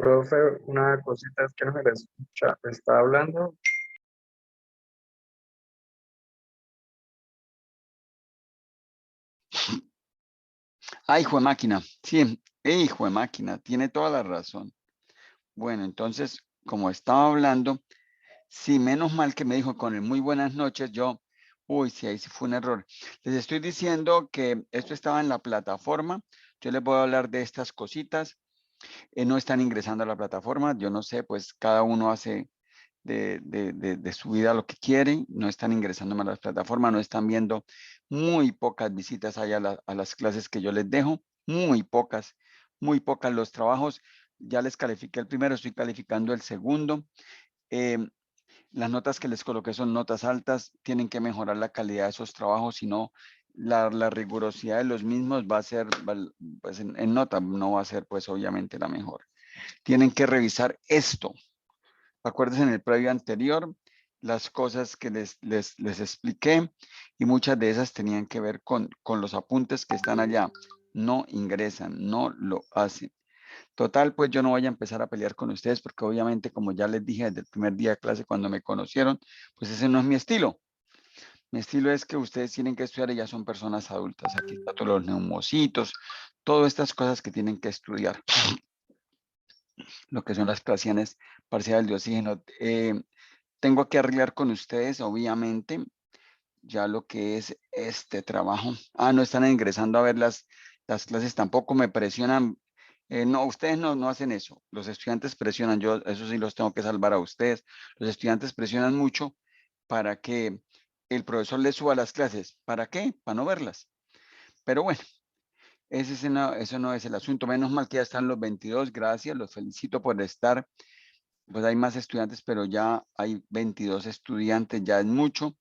Profe, una cosita es que no se le escucha. ¿Está hablando? Ay, hijo de máquina. Sí, hijo de máquina, tiene toda la razón. Bueno, entonces, como estaba hablando, sí, menos mal que me dijo con el muy buenas noches, uy, sí, ahí sí fue un error. Les estoy diciendo que esto estaba en la plataforma. Yo les voy a hablar de estas cositas. No están ingresando a la plataforma. Yo no sé, pues cada uno hace de su vida lo que quiere. No están ingresando a las plataformas, no están viendo. Muy pocas visitas hay a las clases que yo les dejo. Muy pocas, muy pocas. Los trabajos, ya les califiqué el primero, estoy calificando el segundo. Em, las notas que les coloqué son notas altas, tienen que mejorar la calidad de esos trabajos, si no, la rigurosidad de los mismos va a ser, pues en nota, no va a ser pues obviamente la mejor. Tienen que revisar esto. Acuérdense en el previo anterior, las cosas que les expliqué y muchas de esas tenían que ver con los apuntes que están allá. No ingresan, no lo hacen. Total, pues yo no voy a empezar a pelear con ustedes porque obviamente, como ya les dije desde el primer día de clase cuando me conocieron, pues ese no es mi estilo. Mi estilo es que ustedes tienen que estudiar y ya son personas adultas. Aquí están todos los neumocitos, todas estas cosas que tienen que estudiar. Lo que son las presiones parciales de oxígeno. Tengo que arreglar con ustedes, obviamente, ya lo que es este trabajo. No están ingresando a ver las clases, tampoco me presionan. No, ustedes no hacen eso. Los estudiantes presionan, yo eso sí los tengo que salvar a ustedes. Los estudiantes presionan mucho para que el profesor les suba las clases. ¿Para qué? Para no verlas. Pero bueno, eso no es el asunto. Menos mal que ya están los 22, gracias, los felicito por estar. Pues hay más estudiantes, pero ya hay 22 estudiantes, ya es mucho.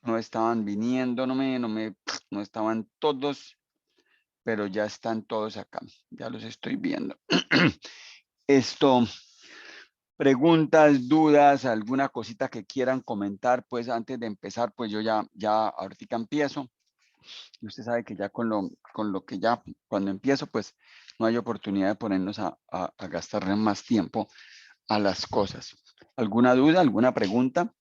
No estaban viniendo, no estaban todos, pero ya están todos acá. Ya los estoy viendo. Esto, preguntas, dudas, alguna cosita que quieran comentar, pues antes de empezar, pues yo ya ahorita empiezo. Y usted sabe que ya con lo que ya, cuando empiezo, pues no hay oportunidad de ponernos a gastar más tiempo a las cosas. ¿Alguna duda, alguna pregunta?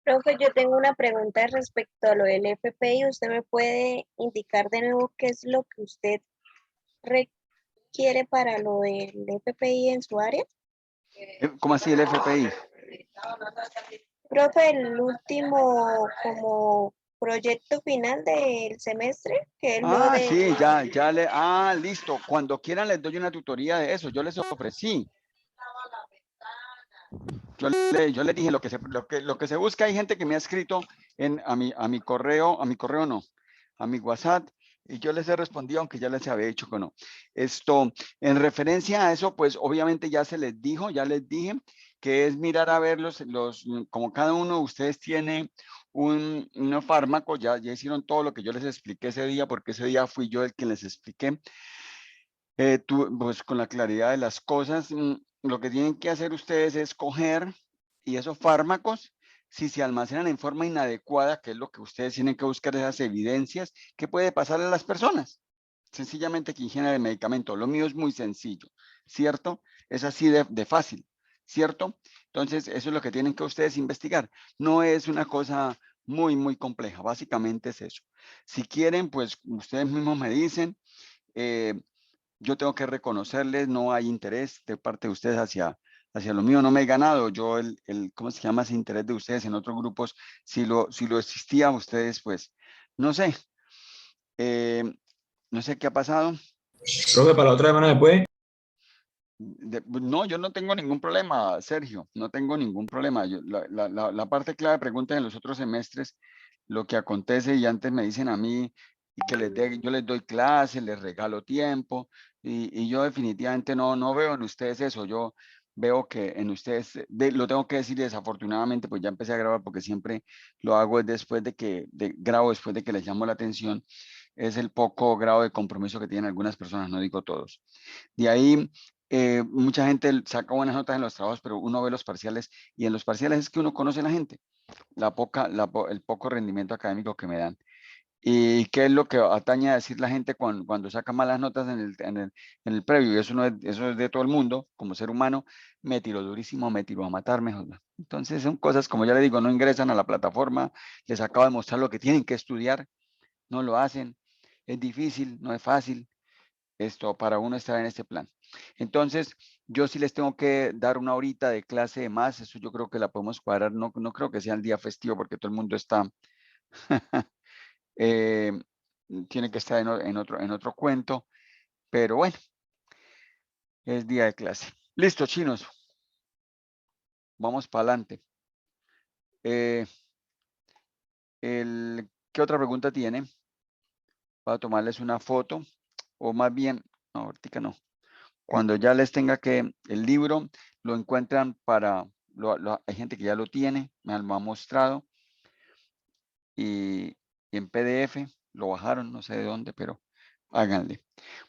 Profe, yo tengo una pregunta respecto a lo del FPI. ¿Usted me puede indicar de nuevo qué es lo que usted requiere para lo del FPI en su área? ¿Cómo así el FPI? Profe, el último como proyecto final del semestre, que es lo de... Sí, listo. Cuando quieran les doy una tutoría de eso. Yo les ofrecí. Yo les dije lo que se busca. Hay gente que me ha escrito a mi correo no, a mi WhatsApp, y yo les he respondido, aunque ya les había dicho que no. En referencia a eso, pues obviamente ya se les dijo, ya les dije que es mirar a ver como cada uno de ustedes tiene unos fármacos, ya hicieron todo lo que yo les expliqué ese día, porque ese día fui yo el que les expliqué. Pues con la claridad de las cosas, lo que tienen que hacer ustedes es coger y esos fármacos, si se almacenan en forma inadecuada, que es lo que ustedes tienen que buscar, esas evidencias, ¿qué puede pasarle a las personas? Sencillamente que ingieren el medicamento. Lo mío es muy sencillo, ¿cierto? Es así de fácil, ¿cierto? Entonces, eso es lo que tienen que ustedes investigar. No es una cosa muy compleja, básicamente es eso. Si quieren, pues ustedes mismos me dicen. Yo tengo que reconocerles, no hay interés de parte de ustedes hacia lo mío, no me he ganado. Yo ¿cómo se llama ese interés de ustedes en otros grupos? Si lo existía, ustedes, pues, no sé, eh, no sé qué ha pasado. Profe, para la otra semana después. No, yo no tengo ningún problema, Sergio, no tengo ningún problema. La parte clave pregunta en los otros semestres, lo que acontece y antes me dicen a mí y que yo les doy clases, les regalo tiempo y yo definitivamente no veo en ustedes eso. Yo veo que en ustedes, lo tengo que decir desafortunadamente, pues ya empecé a grabar porque siempre lo hago después grabo después de que les llamo la atención. Es el poco grado de compromiso que tienen algunas personas, no digo todos. De ahí mucha gente saca buenas notas en los trabajos, pero uno ve los parciales y en los parciales es que uno conoce a la gente, el poco rendimiento académico que me dan. ¿Y qué es lo que atañe a decir la gente cuando saca malas notas en el previo? Y eso, eso es de todo el mundo, como ser humano. Me tiró durísimo, me tiró a matar, mejor. Entonces son cosas, como ya le digo, no ingresan a la plataforma, les acabo de mostrar lo que tienen que estudiar, no lo hacen, es difícil, no es fácil esto para uno estar en este plan. Entonces, yo sí les tengo que dar una horita de clase de más, eso yo creo que la podemos cuadrar, no creo que sea el día festivo porque todo el mundo está... tiene que estar en otro cuento, pero bueno, es día de clase. Listo, chinos. Vamos para adelante. ¿Qué otra pregunta tiene? Voy a tomarles una foto, o más bien, no, ahorita no. Cuando ya les tenga que, el libro lo encuentran hay gente que ya lo tiene, me lo ha mostrado, y en PDF lo bajaron, no sé de dónde, pero háganle.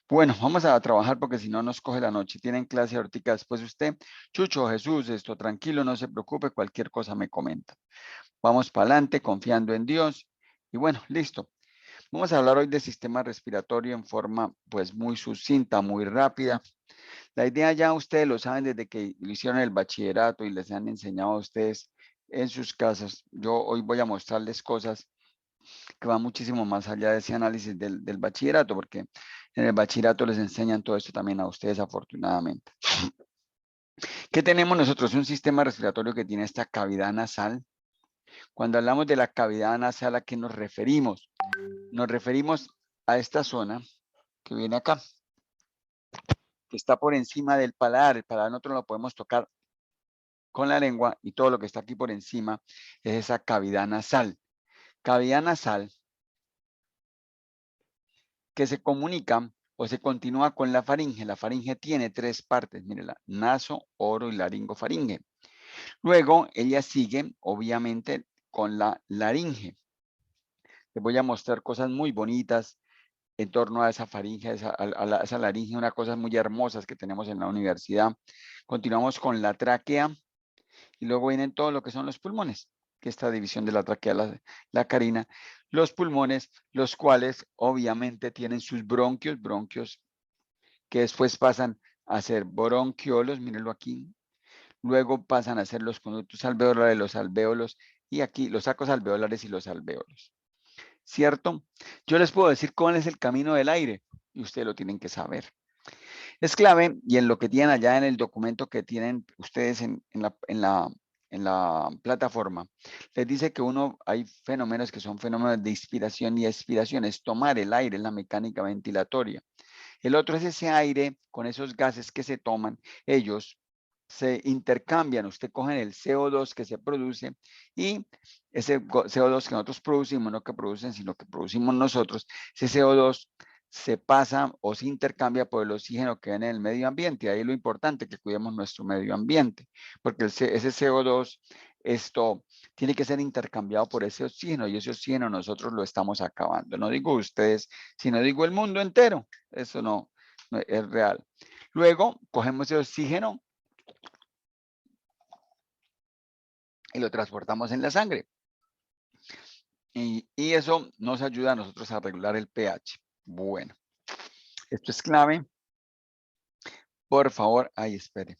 Bueno, vamos a trabajar porque si no nos coge la noche. Tienen clase ahorita después de usted. Chucho, Jesús, esto tranquilo, no se preocupe, cualquier cosa me comenta. Vamos para adelante, confiando en Dios. Y bueno, listo. Vamos a hablar hoy de sistema respiratorio en forma pues muy sucinta, muy rápida. La idea ya ustedes lo saben desde que lo hicieron el bachillerato y les han enseñado a ustedes en sus casas. Yo hoy voy a mostrarles cosas que van muchísimo más allá de ese análisis del bachillerato, porque en el bachillerato les enseñan todo esto también a ustedes, afortunadamente. ¿Qué tenemos nosotros? Un sistema respiratorio que tiene esta cavidad nasal. Cuando hablamos de la cavidad nasal, ¿a qué nos referimos? Nos referimos a esta zona que viene acá, que está por encima del paladar. El paladar nosotros lo podemos tocar con la lengua y todo lo que está aquí por encima es esa cavidad nasal. Cavidad nasal que se comunica o se continúa con la faringe. La faringe tiene tres partes, mírela, naso, oro y laringofaringe. Luego ella sigue, obviamente, con la laringe. Les voy a mostrar cosas muy bonitas en torno a esa faringe, a esa laringe, unas cosas muy hermosas que tenemos en la universidad. Continuamos con la tráquea y luego vienen todo lo que son los pulmones, que esta división de la tráquea, la carina, los pulmones, los cuales obviamente tienen sus bronquios que después pasan a ser bronquiolos, mírenlo aquí, luego pasan a ser los conductos alveolares, los alvéolos, y aquí los sacos alveolares y los alvéolos. ¿Cierto? Yo les puedo decir cuál es el camino del aire, y ustedes lo tienen que saber. Es clave, y en lo que tienen allá en el documento que tienen ustedes en la plataforma, les dice que hay fenómenos que son fenómenos de inspiración y expiración, es tomar el aire, la mecánica ventilatoria. El otro es ese aire con esos gases que se toman, ellos se intercambian, usted cogen el CO2 que se produce y ese CO2 que nosotros producimos, no que producen, sino que producimos nosotros, ese CO2 se pasa o se intercambia por el oxígeno que viene en el medio ambiente. Y ahí lo importante que cuidemos nuestro medio ambiente, porque ese CO2, esto tiene que ser intercambiado por ese oxígeno y ese oxígeno nosotros lo estamos acabando. No digo ustedes, sino digo el mundo entero. Eso no es real. Luego cogemos el oxígeno y lo transportamos en la sangre. Y eso nos ayuda a nosotros a regular el pH. Bueno, esto es clave. Por favor, ahí espere.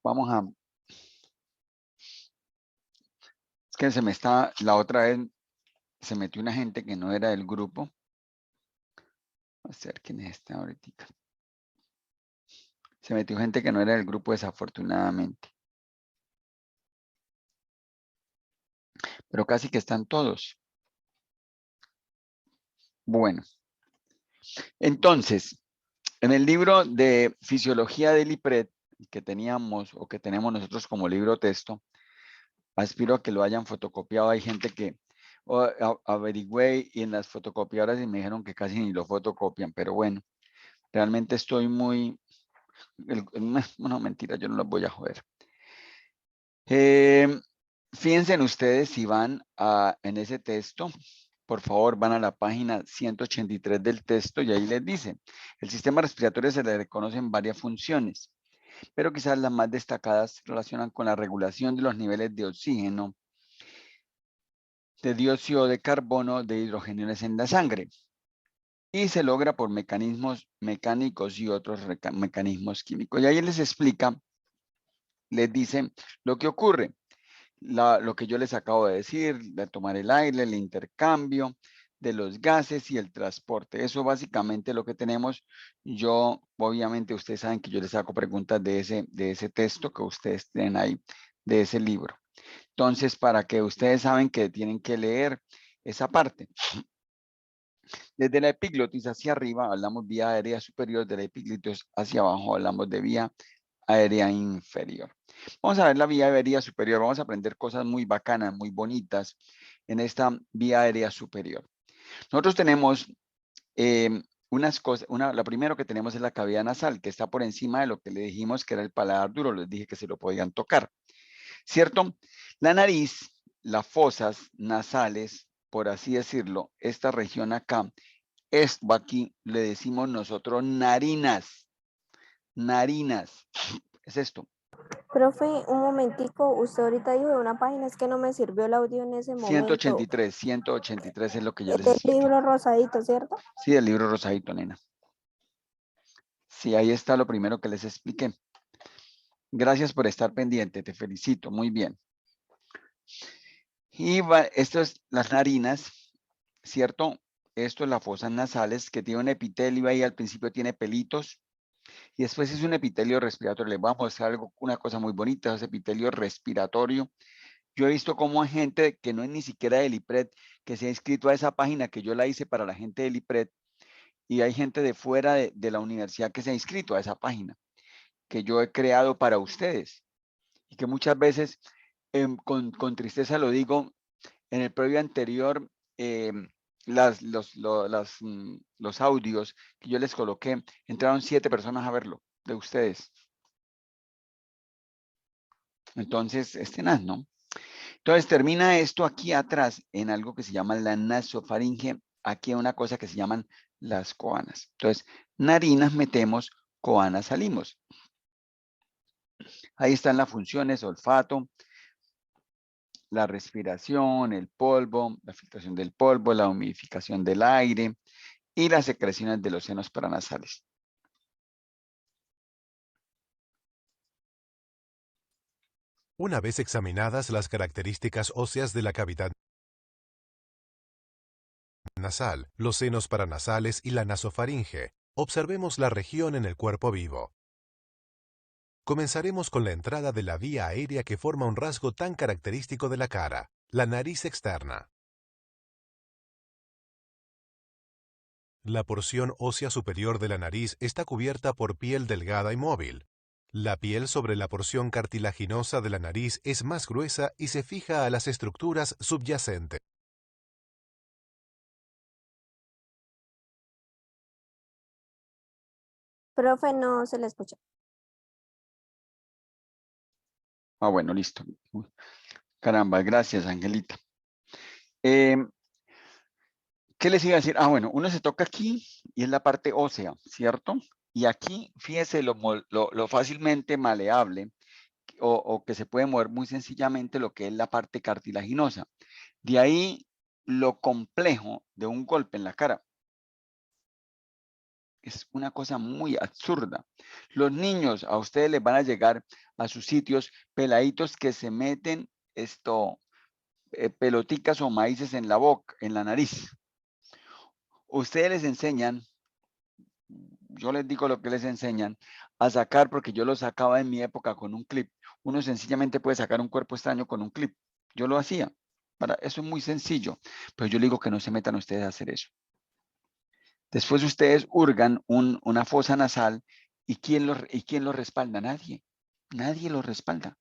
Vamos a... Es que la otra vez se metió una gente que no era del grupo. Vamos a ver quién es esta ahorita. Se metió gente que no era del grupo desafortunadamente. Pero casi que están todos. Bueno. Entonces, en el libro de Fisiología del IPRED, que teníamos o que tenemos nosotros como libro texto, aspiro a que lo hayan fotocopiado. Hay gente que averigüé y en las fotocopiadoras y me dijeron que casi ni lo fotocopian, pero bueno, realmente estoy muy... No, mentira, yo no los voy a joder. Fíjense en ustedes si van en ese texto, por favor, van a la página 183 del texto y ahí les dice, el sistema respiratorio se le reconocen varias funciones, pero quizás las más destacadas se relacionan con la regulación de los niveles de oxígeno de dióxido de carbono de hidrogeniones en la sangre. Y se logra por mecanismos mecánicos y otros mecanismos químicos. Y ahí les explica, les dice lo que ocurre. Lo que yo les acabo de decir, de tomar el aire, el intercambio de los gases y el transporte. Eso básicamente lo que tenemos. Yo, obviamente, ustedes saben que yo les hago preguntas de ese texto que ustedes tienen ahí, de ese libro. Entonces, para que ustedes saben que tienen que leer esa parte. Desde la epiglotis hacia arriba hablamos vía aérea superior, de la epiglotis hacia abajo hablamos de vía aérea inferior. Vamos a ver la vía aérea superior, vamos a aprender cosas muy bacanas, muy bonitas en esta vía aérea superior. Nosotros tenemos unas cosas, la primero que tenemos es la cavidad nasal, que está por encima de lo que le dijimos que era el paladar duro, les dije que se lo podían tocar, ¿cierto? La nariz, las fosas nasales, por así decirlo, esta región acá, esto aquí le decimos nosotros narinas, narinas, es esto. Profe, un momentico, usted ahorita dijo de una página, es que no me sirvió el audio en ese momento. 183 es lo que yo Es les del expliqué. libro rosadito, ¿cierto? Sí, el libro rosadito, nena. Sí, ahí está lo primero que les expliqué. Gracias por estar pendiente, te felicito, muy bien. Y esto es las narinas, ¿cierto? Esto es las fosas nasales, que tiene un epitelio ahí, al principio tiene pelitos, y después es un epitelio respiratorio. Les voy a mostrar una cosa muy bonita, es epitelio respiratorio. Yo he visto cómo hay gente que no es ni siquiera del IPRED, que se ha inscrito a esa página que yo la hice para la gente del IPRED, y hay gente de fuera de la universidad que se ha inscrito a esa página, que yo he creado para ustedes, y que muchas veces, con tristeza lo digo, en el previo anterior, los audios que yo les coloqué, entraron 7 personas a verlo, de ustedes. Entonces, ¿no? Entonces termina esto aquí atrás en algo que se llama la nasofaringe, aquí hay una cosa que se llaman las coanas. Entonces, narinas metemos, coanas salimos. Ahí están las funciones, olfato, la respiración, el polvo, la filtración del polvo, la humidificación del aire y las secreciones de los senos paranasales. Una vez examinadas las características óseas de la cavidad nasal, los senos paranasales y la nasofaringe, observemos la región en el cuerpo vivo. Comenzaremos con la entrada de la vía aérea que forma un rasgo tan característico de la cara, la nariz externa. La porción ósea superior de la nariz está cubierta por piel delgada y móvil. La piel sobre la porción cartilaginosa de la nariz es más gruesa y se fija a las estructuras subyacentes. Profe, no se le escucha. Ah, bueno, listo. Caramba, gracias, Angelita. ¿Qué les iba a decir? Ah, bueno, uno se toca aquí y es la parte ósea, ¿cierto? Y aquí, fíjese lo fácilmente maleable o que se puede mover muy sencillamente lo que es la parte cartilaginosa. De ahí lo complejo de un golpe en la cara. Es una cosa muy absurda. Los niños, a ustedes les van a llegar a sus sitios peladitos que se meten peloticas o maíces en la boca, en la nariz. Ustedes les enseñan, yo les digo lo que les enseñan, a sacar, porque yo lo sacaba en mi época con un clip. Uno sencillamente puede sacar un cuerpo extraño con un clip. Yo lo hacía. Eso es muy sencillo, pero yo le digo que no se metan ustedes a hacer eso. Después ustedes hurgan una fosa nasal y ¿quién lo respalda? Nadie. Nadie lo respalda.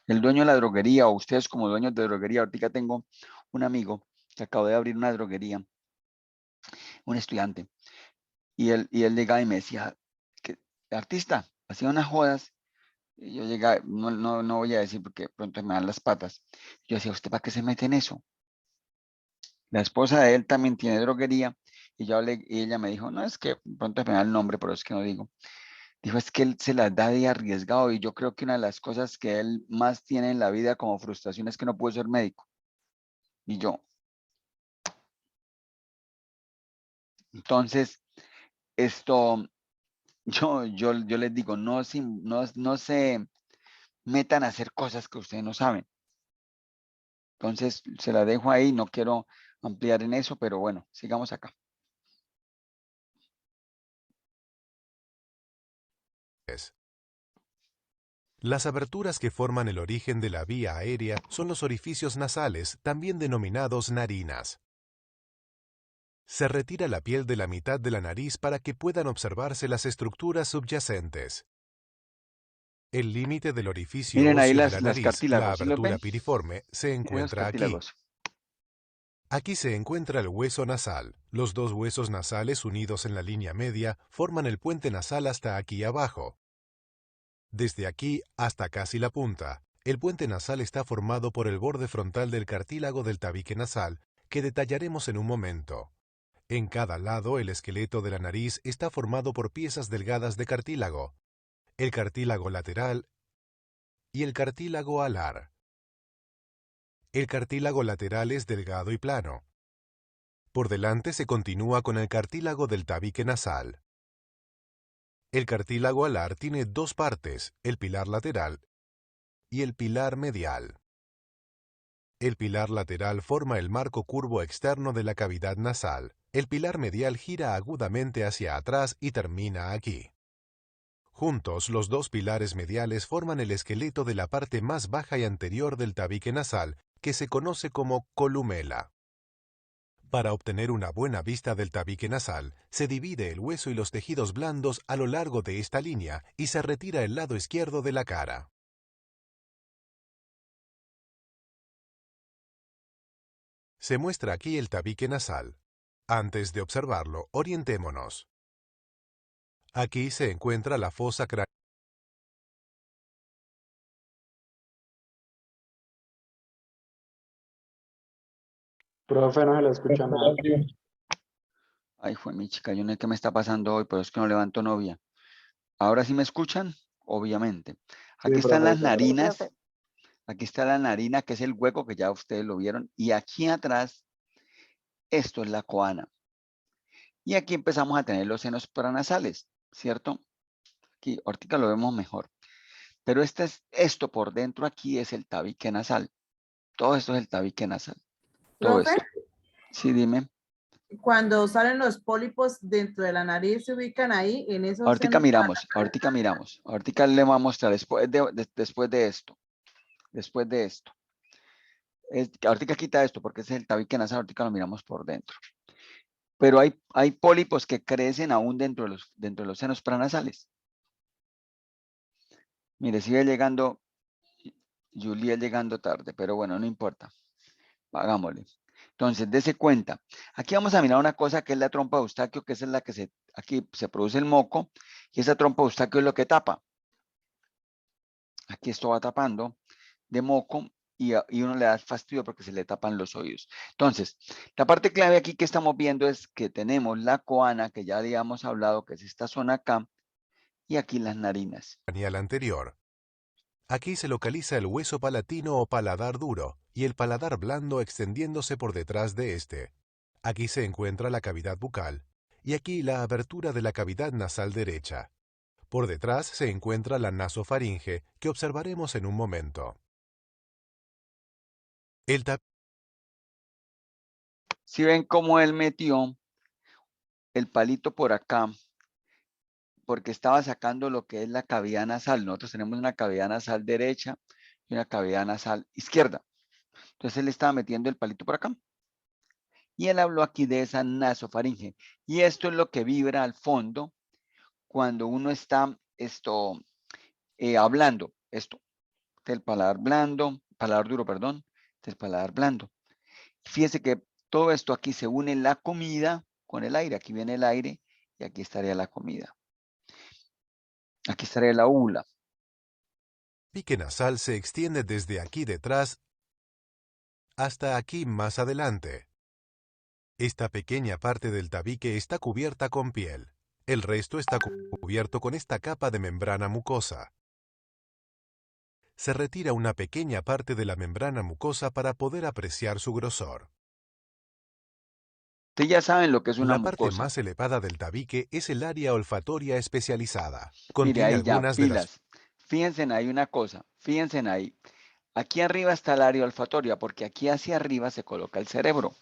El dueño de la droguería o ustedes como dueños de droguería, ahorita tengo un amigo que acabó de abrir una droguería, un estudiante, y él llegaba y me decía, que artista, hacía unas jodas, y yo llegaba, no voy a decir porque pronto me dan las patas. Yo decía, ¿usted para qué se mete en eso? La esposa de él también tiene droguería, y yo hablé, y ella me dijo, no, es que pronto me da el nombre, pero es que no digo. Dijo, es que él se las da de arriesgado, y yo creo que una de las cosas que él más tiene en la vida como frustración es que no puede ser médico. Y yo. Entonces, esto, yo les digo, no se metan a hacer cosas que ustedes no saben. Entonces, se la dejo ahí, no quiero ampliar en eso, pero bueno, sigamos acá. Las aberturas que forman el origen de la vía aérea son los orificios nasales, también denominados narinas. Se retira la piel de la mitad de la nariz para que puedan observarse las estructuras subyacentes. El límite del orificio Miren ahí óseo de la las nariz, la cartílagos, ¿sí los ven? abertura piriforme, se Miren los encuentra aquí. cartílagos. Aquí se encuentra el hueso nasal. Los dos huesos nasales unidos en la línea media forman el puente nasal hasta aquí abajo. Desde aquí hasta casi la punta, el puente nasal está formado por el borde frontal del cartílago del tabique nasal, que detallaremos en un momento. En cada lado, el esqueleto de la nariz está formado por piezas delgadas de cartílago, el cartílago lateral y el cartílago alar. El cartílago lateral es delgado y plano. Por delante se continúa con el cartílago del tabique nasal. El cartílago alar tiene dos partes, el pilar lateral y el pilar medial. El pilar lateral forma el marco curvo externo de la cavidad nasal. El pilar medial gira agudamente hacia atrás y termina aquí. Juntos, los dos pilares mediales forman el esqueleto de la parte más baja y anterior del tabique nasal, que se conoce como columela. Para obtener una buena vista del tabique nasal, se divide el hueso y los tejidos blandos a lo largo de esta línea y se retira el lado izquierdo de la cara. Se muestra aquí el tabique nasal. Antes de observarlo, orientémonos. Aquí se encuentra la fosa craneal. Profe, no se le escucha nada. Ay, fue mi chica, yo no sé qué me está pasando hoy, pero es que no levanto novia. Ahora sí me escuchan, obviamente. Sí, Aquí están profe, las claro. narinas. profe. Aquí está la narina, que es el hueco que ya ustedes lo vieron. Y aquí atrás, esto es la coana. Y aquí empezamos a tener los senos paranasales, ¿cierto? Aquí, ahorita lo vemos mejor. Pero esto por dentro aquí es el tabique nasal. Todo esto es el tabique nasal. Todo Profe, esto. Sí, dime. cuando salen los pólipos dentro de la nariz, se ubican ahí, en esos Ahorita senos. miramos, ahorita miramos. Ahorita le voy a mostrar después de esto. Después de esto. Ahorita quita esto porque ese es el tabique nasal. Ahorita lo miramos por dentro. Pero hay pólipos que crecen aún dentro de los senos paranasales. Mire, sigue llegando, Julia llegando tarde, pero bueno, no importa. Hagámosle. Entonces, dése cuenta. Aquí vamos a mirar una cosa que es la trompa de Eustaquio, que esa es la que aquí se produce el moco, y esa trompa de Eustaquio es lo que tapa. Aquí esto va tapando de moco y uno le da fastidio porque se le tapan los oídos. Entonces, la parte clave aquí que estamos viendo es que tenemos la coana, que ya habíamos hablado, que es esta zona acá, y aquí las narinas. Anterior. Aquí se localiza el hueso palatino o paladar duro y el paladar blando extendiéndose por detrás de este. Aquí se encuentra la cavidad bucal y aquí la abertura de la cavidad nasal derecha. Por detrás se encuentra la nasofaringe, que observaremos en un momento. El Si ven cómo él metió el palito por acá, porque estaba sacando lo que es la cavidad nasal. Nosotros tenemos una cavidad nasal derecha y una cavidad nasal izquierda. Entonces él estaba metiendo el palito por acá. Y él habló aquí de esa nasofaringe. Y esto es lo que vibra al fondo cuando uno está hablando. Esto, del paladar blando, paladar duro, perdón, del paladar blando. Fíjese que todo esto aquí se une la comida con el aire. Aquí viene el aire y aquí estaría la comida. Aquí estaría la úvula. tabique nasal se extiende desde aquí detrás hasta aquí más adelante. Esta pequeña parte del tabique está cubierta con piel. El resto está cubierto con esta capa de membrana mucosa. se retira una pequeña parte de la membrana mucosa para poder apreciar su grosor. Ustedes ya saben lo que es una La parte mucosa. más elevada del tabique es el área olfatoria especializada. Mire, Contiene ahí ya, algunas de las... pilas. Fíjense en ahí una cosa, fíjense en ahí. Aquí arriba está el área olfatoria, porque aquí hacia arriba se coloca el cerebro,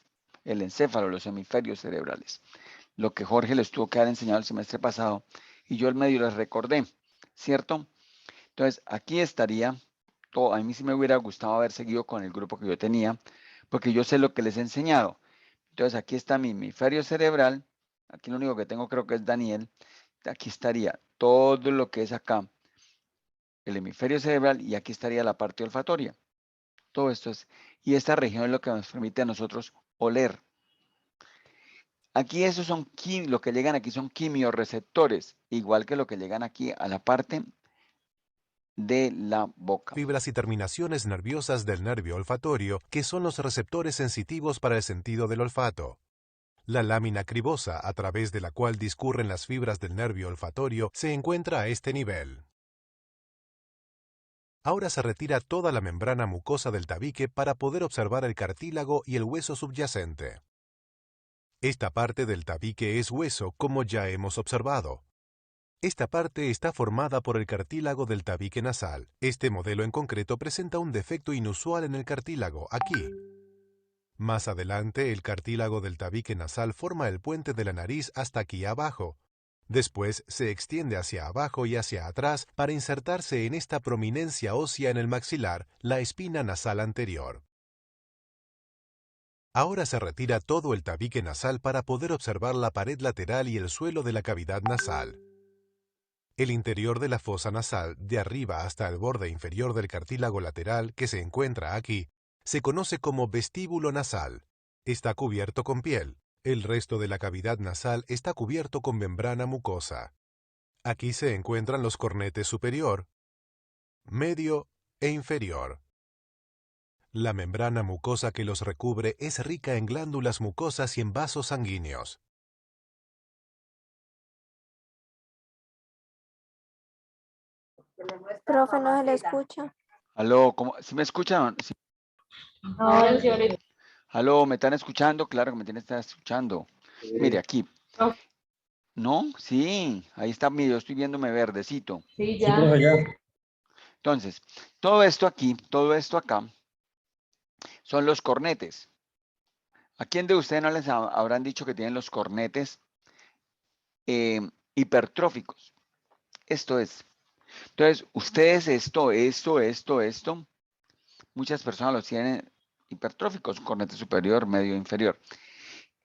el encéfalo, los hemisferios cerebrales. Lo que Jorge les tuvo que haber enseñado el semestre pasado, y yo el medio les recordé, ¿cierto? Entonces, aquí estaría, todo, a mí sí me hubiera gustado haber seguido con el grupo que yo tenía, porque yo sé lo que les he enseñado. Entonces, aquí está mi hemisferio cerebral, aquí lo único que tengo creo que es Daniel, aquí estaría todo lo que es acá, el hemisferio cerebral, y aquí estaría la parte olfatoria. Todo esto es, y esta región es lo que nos permite a nosotros oler. Aquí esos son, lo que llegan aquí son quimiorreceptores, igual que lo que llegan aquí a la parte de la boca. fibras y terminaciones nerviosas del nervio olfatorio, que son los receptores sensitivos para el sentido del olfato. La lámina cribosa, a través de la cual discurren las fibras del nervio olfatorio, se encuentra a este nivel. Ahora se retira toda la membrana mucosa del tabique para poder observar el cartílago y el hueso subyacente. Esta parte del tabique es hueso, como ya hemos observado. Esta parte está formada por el cartílago del tabique nasal. Este modelo en concreto presenta un defecto inusual en el cartílago, aquí. Más adelante, el cartílago del tabique nasal forma el puente de la nariz hasta aquí abajo. Después se extiende hacia abajo y hacia atrás para insertarse en esta prominencia ósea en el maxilar, la espina nasal anterior. Ahora se retira todo el tabique nasal para poder observar la pared lateral y el suelo de la cavidad nasal. El interior de la fosa nasal, de arriba hasta el borde inferior del cartílago lateral que se encuentra aquí, se conoce como vestíbulo nasal. Está cubierto con piel. El resto de la cavidad nasal está cubierto con membrana mucosa. Aquí se encuentran los cornetes superior, medio e inferior. La membrana mucosa que los recubre es rica en glándulas mucosas y en vasos sanguíneos. Profe, no se le escucha. Aló, ¿cómo? ¿Sí me escuchan? ¿Sí? Ahora sí, ahorita. Aló, ¿me están escuchando? Claro que me tienen que estar escuchando. Mire, aquí. No. ¿No? Sí, ahí está, mire, yo estoy viéndome verdecito. Sí, Sí, ya. profe, ya. Entonces, todo esto aquí, todo esto acá, son los cornetes. ¿A quién de ustedes no les habrán dicho que tienen los cornetes hipertróficos? Esto es. Entonces, ustedes esto, muchas personas los tienen hipertróficos, cornete superior, medio, inferior.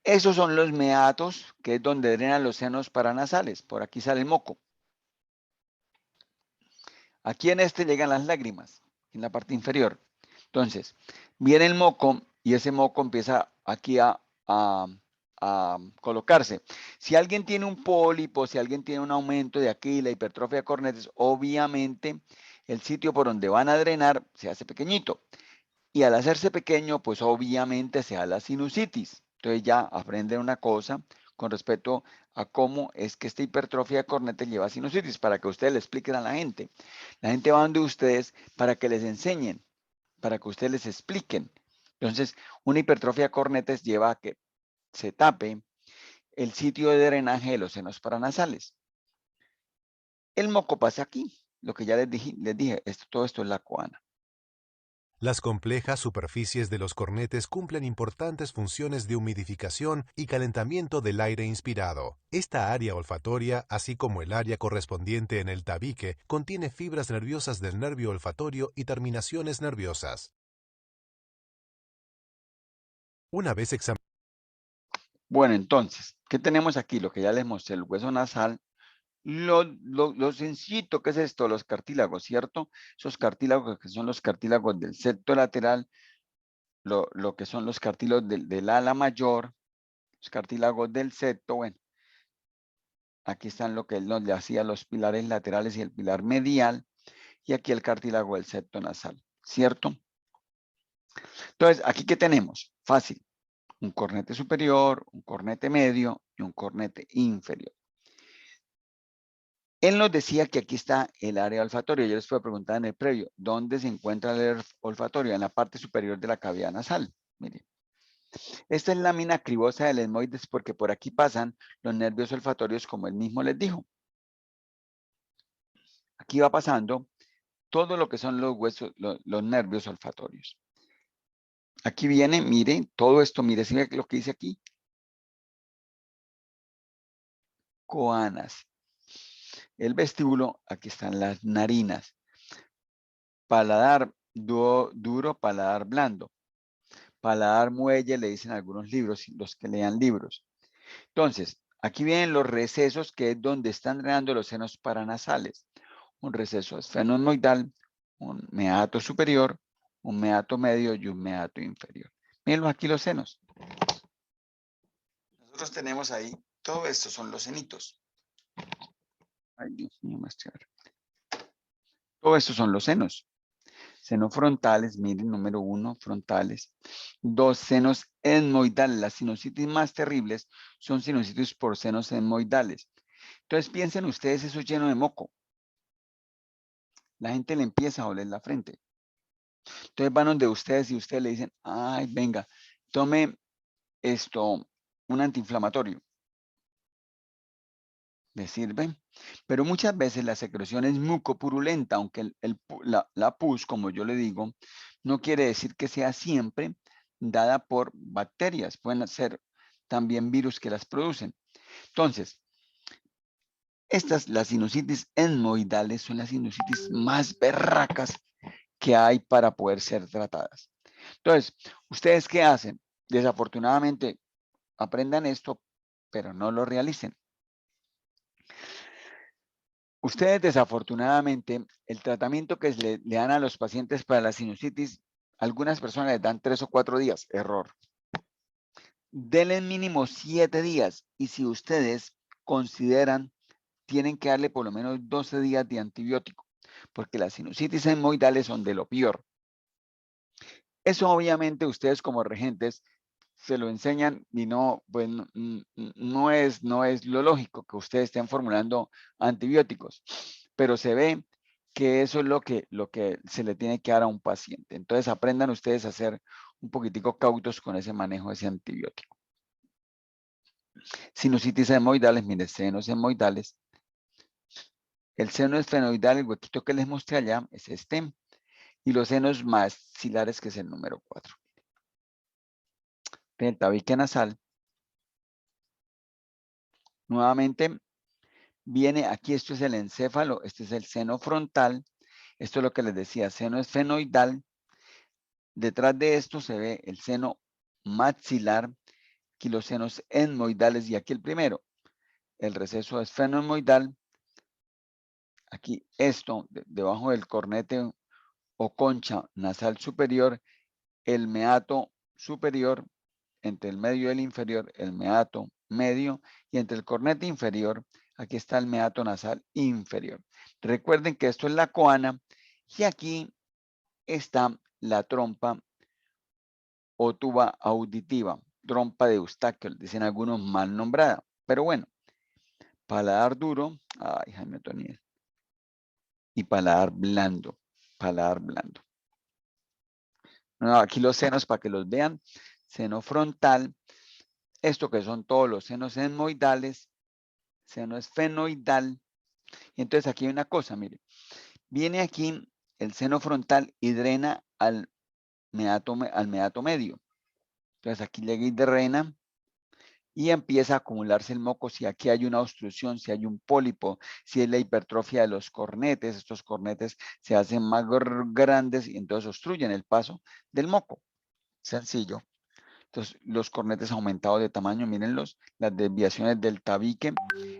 Esos son los meatos, que es donde drenan los senos paranasales. Por aquí sale el moco. Aquí en este llegan las lágrimas, en la parte inferior. Entonces, viene el moco y ese moco empieza aquí a colocarse. Si alguien tiene un pólipo, si alguien tiene un aumento de aquí, la hipertrofia de cornetes, obviamente el sitio por donde van a drenar se hace pequeñito. Y al hacerse pequeño, pues obviamente se da la sinusitis. Entonces ya aprenden una cosa con respecto a cómo es que esta hipertrofia de cornetes lleva a sinusitis, para que ustedes le expliquen a la gente. La gente va donde ustedes para que les enseñen, para que ustedes les expliquen. Entonces, una hipertrofia de cornetes lleva a que se tape el sitio de drenaje de los senos paranasales. El moco pasa aquí, lo que ya les dije, todo esto es la coana. Las complejas superficies de los cornetes cumplen importantes funciones de humidificación y calentamiento del aire inspirado. Esta área olfatoria, así como el área correspondiente en el tabique, contiene fibras nerviosas del nervio olfatorio y terminaciones nerviosas. Una vez examinado. Bueno, entonces, ¿qué tenemos aquí? Lo que ya les mostré, el hueso nasal. Lo sencillito que es esto, los cartílagos, ¿cierto? Esos cartílagos que son los cartílagos del septo lateral, lo que son los cartílagos del ala mayor, los cartílagos del septo, bueno, aquí están lo que él nos le hacía los pilares laterales y el pilar medial, y aquí el cartílago del septo nasal, ¿cierto? Entonces, ¿aquí qué tenemos? Fácil, un cornete superior, un cornete medio y un cornete inferior. Él nos decía que aquí está el área olfatoria. Yo les puedo preguntar en el previo, ¿dónde se encuentra el área olfatoria? En la parte superior de la cavidad nasal. Miren. Esta es la lámina cribosa del etmoides porque por aquí pasan los nervios olfatorios como él mismo les dijo. Aquí va pasando todo lo que son los huesos, los nervios olfatorios. Aquí viene, mire, todo esto, mire, ¿sí ve lo que dice aquí? Coanas. El vestíbulo, aquí están las narinas. Paladar duro, paladar blando. Paladar muelle, le dicen algunos libros, los que lean libros. Entonces, aquí vienen los recesos, que es donde están drenando los senos paranasales. Un receso esfenoidal, un meato superior, un meato medio y un meato inferior. Miren aquí los senos. Nosotros tenemos ahí, todo esto son los senitos. Ay, Dios mío, todo esto son los senos. Senos frontales, miren, número 1, frontales. 2, senos etmoidales. Las sinusitis más terribles son sinusitis por senos etmoidales. Entonces piensen ustedes eso lleno de moco. La gente le empieza a oler la frente. Entonces van donde ustedes y ustedes le dicen, ay, venga, tome esto, un antiinflamatorio. ¿Le sirve? Pero muchas veces la secreción es mucopurulenta, aunque la pus, como yo le digo, no quiere decir que sea siempre dada por bacterias. Pueden ser también virus que las producen. Entonces, las sinusitis etmoidales son las sinusitis más berracas que hay para poder ser tratadas. Entonces, ¿ustedes qué hacen? Desafortunadamente, aprendan esto, pero no lo realicen. Ustedes desafortunadamente, el tratamiento que le dan a los pacientes para la sinusitis, algunas personas les dan 3 o 4 días, error. Denle mínimo 7 días y si ustedes consideran, tienen que darle por lo menos 12 días de antibiótico, porque las sinusitis etmoidales son de lo peor. Eso obviamente ustedes como regentes se lo enseñan y no, pues no es lo lógico que ustedes estén formulando antibióticos, pero se ve que eso es lo que se le tiene que dar a un paciente. Entonces aprendan ustedes a ser un poquitico cautos con ese manejo de ese antibiótico. Sinusitis etmoidales, mire, senos etmoidales. El seno esfenoidal, el huequito que les mostré allá, es este. Y los senos maxilares, que es el número 4. El tabique nasal. Nuevamente, viene aquí, esto es el encéfalo, este es el seno frontal. Esto es lo que les decía, seno esfenoidal. Detrás de esto se ve el seno maxilar, aquí los senos etmoidales y aquí el primero, el receso esfenoidal. Aquí esto, debajo del cornete o concha nasal superior, el meato superior, entre el medio y el inferior, el meato medio, y entre el cornete inferior, aquí está el meato nasal inferior. Recuerden que esto es la coana, y aquí está la trompa o tuba auditiva, trompa de Eustaquio, dicen algunos mal nombrada, pero bueno, paladar duro, ay, Jaime Otoniel, y paladar blando, paladar blando. No, aquí los senos para que los vean, seno frontal, esto que son todos los senos etmoidales, seno esfenoidal, y entonces aquí hay una cosa, mire, viene aquí el seno frontal y drena al meato medio. Entonces aquí llega y drena y empieza a acumularse el moco si aquí hay una obstrucción, si hay un pólipo, si es la hipertrofia de los cornetes, estos cornetes se hacen más grandes y entonces obstruyen el paso del moco. Sencillo. Entonces, los cornetes aumentados de tamaño, mírenlos, las desviaciones del tabique.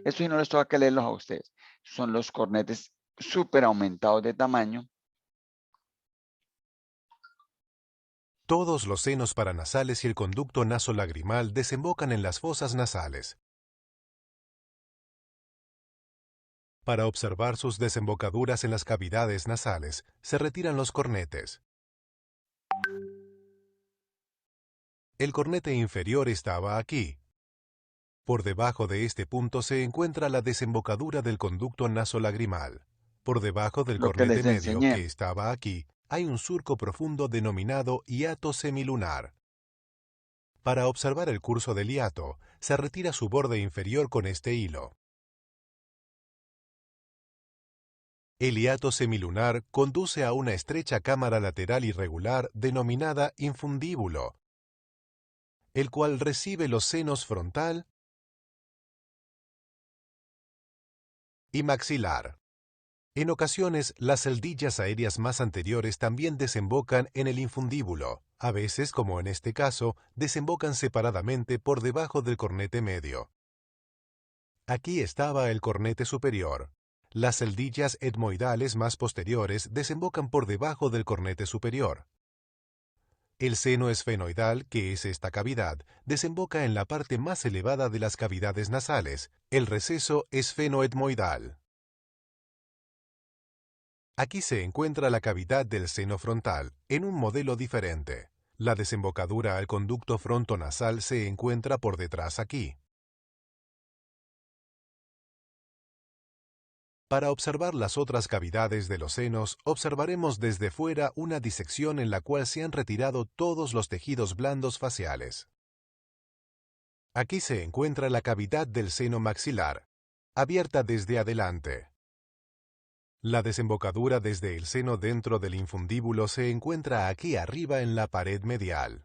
Esto sí no les toca que leerlos a ustedes. Son los cornetes súper aumentados de tamaño. Todos los senos paranasales y el conducto nasolagrimal desembocan en las fosas nasales. Para observar sus desembocaduras en las cavidades nasales, se retiran los cornetes. El cornete inferior estaba aquí. Por debajo de este punto se encuentra la desembocadura del conducto nasolagrimal. Por debajo del Lo que cornete les medio, enseñé. que estaba aquí, hay un surco profundo denominado hiato semilunar. Para observar el curso del hiato, se retira su borde inferior con este hilo. El hiato semilunar conduce a una estrecha cámara lateral irregular denominada infundíbulo, el cual recibe los senos frontal y maxilar. En ocasiones, las celdillas aéreas más anteriores también desembocan en el infundíbulo. A veces, como en este caso, desembocan separadamente por debajo del cornete medio. Aquí estaba el cornete superior. Las celdillas etmoidales más posteriores desembocan por debajo del cornete superior. El seno esfenoidal, que es esta cavidad, desemboca en la parte más elevada de las cavidades nasales, el receso esfenoetmoidal. Aquí se encuentra la cavidad del seno frontal, en un modelo diferente. La desembocadura al conducto frontonasal se encuentra por detrás aquí. Para observar las otras cavidades de los senos, observaremos desde fuera una disección en la cual se han retirado todos los tejidos blandos faciales. Aquí se encuentra la cavidad del seno maxilar, abierta desde adelante. La desembocadura desde el seno dentro del infundíbulo se encuentra aquí arriba en la pared medial.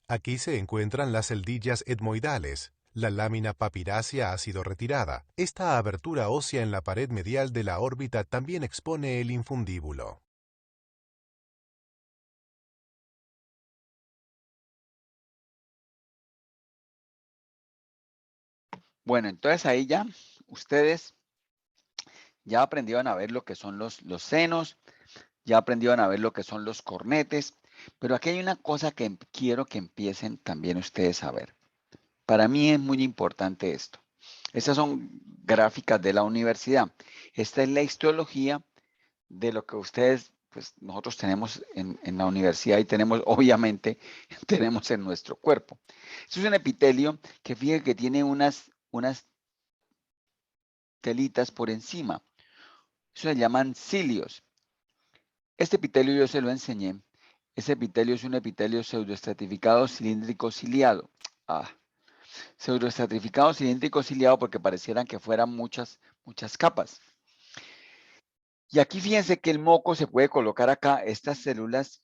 Aquí se encuentran las celdillas etmoidales. La lámina papirácea ha sido retirada. Esta abertura ósea en la pared medial de la órbita también expone el infundíbulo. Bueno, entonces ahí ya ustedes ya aprendieron a ver lo que son los senos, ya aprendieron a ver lo que son los cornetes, pero aquí hay una cosa que quiero que empiecen también ustedes a ver. Para mí es muy importante esto. Estas son gráficas de la universidad. Esta es la histología de lo que ustedes, pues nosotros tenemos en la universidad y tenemos, obviamente, tenemos en nuestro cuerpo. Esto es un epitelio que fíjense que tiene unas telitas por encima. Eso se llaman cilios. Este epitelio yo se lo enseñé. Ese epitelio es un epitelio pseudoestratificado cilíndrico ciliado. Pseudoestratificado cilíndrico ciliado porque parecieran que fueran muchas capas. Y aquí fíjense que el moco se puede colocar acá. Estas células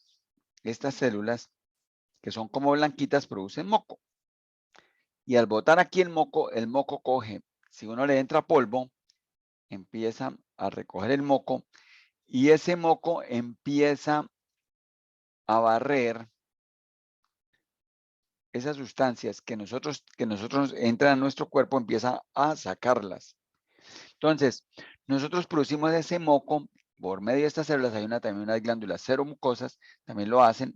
que son como blanquitas producen moco. Y al botar aquí el moco coge. Si uno le entra polvo, empieza a recoger el moco y ese moco empieza a barrer esas sustancias que nosotros entran a nuestro cuerpo, empieza a sacarlas. Entonces, nosotros producimos ese moco por medio de estas células. Hay también unas glándulas seromucosas, también lo hacen,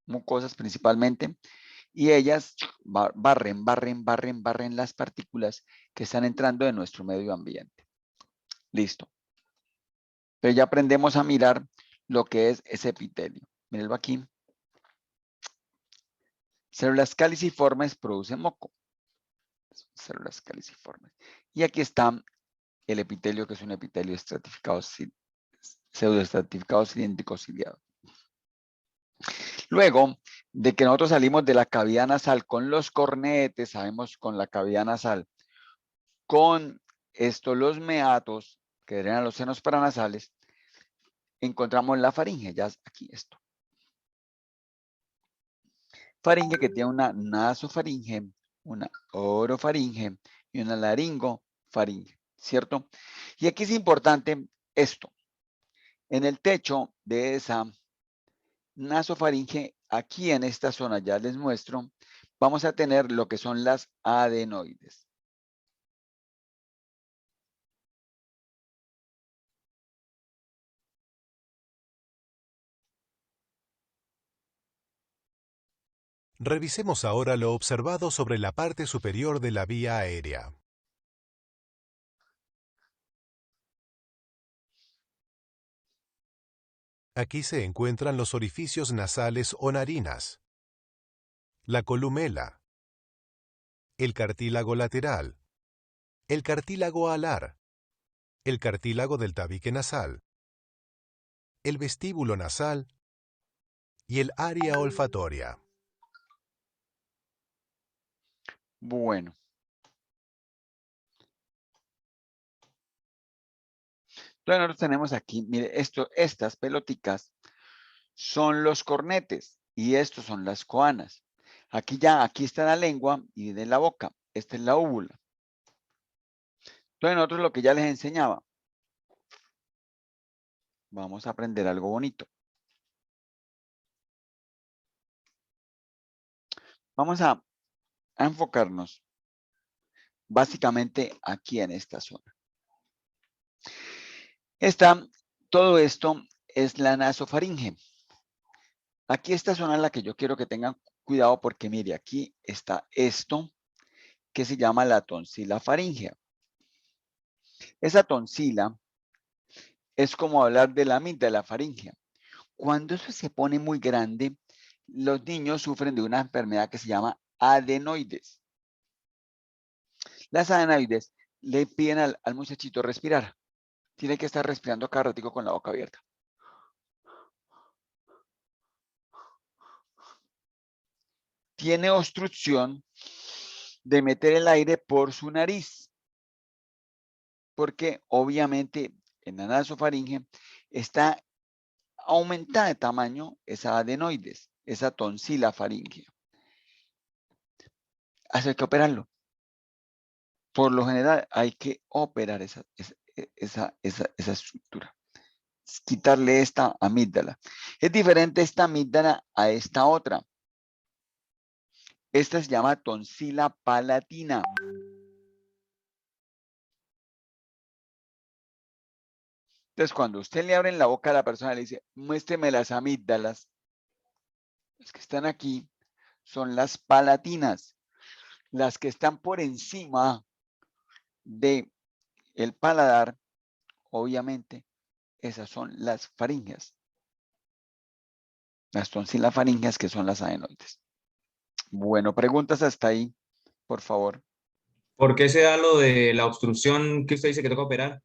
mucosas principalmente, y ellas barren las partículas que están entrando en nuestro medio ambiente. Listo. Entonces ya aprendemos a mirar lo que es ese epitelio. Mírenlo aquí. Células caliciformes producen moco. Células caliciformes. Y aquí está el epitelio, que es un epitelio estratificado, pseudoestratificado cilíndrico ciliado. Luego de que nosotros salimos de la cavidad nasal con los cornetes, sabemos con la cavidad nasal, con los meatos, que eran los senos paranasales, encontramos la faringe, ya aquí esto. Faringe que tiene una nasofaringe, una orofaringe y una laringofaringe, ¿cierto? Y aquí es importante esto. En el techo de esa nasofaringe, aquí en esta zona, ya les muestro, vamos a tener lo que son las adenoides. Revisemos ahora lo observado sobre la parte superior de la vía aérea. Aquí se encuentran los orificios nasales o narinas, la columela, el cartílago lateral, el cartílago alar, el cartílago del tabique nasal, el vestíbulo nasal y el área olfatoria. Bueno. Entonces nosotros tenemos aquí, mire, estas peloticas son los cornetes y estos son las coanas. Aquí está la lengua y viene la boca. Esta es la úvula. Entonces nosotros lo que ya les enseñaba. Vamos a aprender algo bonito. Vamos a enfocarnos básicamente aquí en esta zona. Todo esto es la nasofaringe. Aquí esta zona es la que yo quiero que tengan cuidado porque mire, aquí está esto que se llama la tonsila faríngea. Esa tonsila es como hablar de la amígdala faríngea. Cuando eso se pone muy grande, los niños sufren de una enfermedad que se llama adenoides. Las adenoides le piden al muchachito respirar. Tiene que estar respirando cada ratico con la boca abierta. Tiene obstrucción de meter el aire por su nariz. Porque obviamente en la nasofaringe está aumentada de tamaño esa adenoides, esa tonsila faríngea. Hay que operarlo. Por lo general hay que operar esa estructura. Quitarle esta amígdala. Es diferente esta amígdala a esta otra. Esta se llama tonsila palatina. Entonces, cuando usted le abre la boca a la persona y le dice, muéstreme las amígdalas, las que están aquí son las palatinas. Las que están por encima del paladar, obviamente, esas son las faringeas. Las tonsilafaringeas, que son las adenoides. Bueno, preguntas hasta ahí, por favor. ¿Por qué se da lo de la obstrucción que usted dice que toca operar?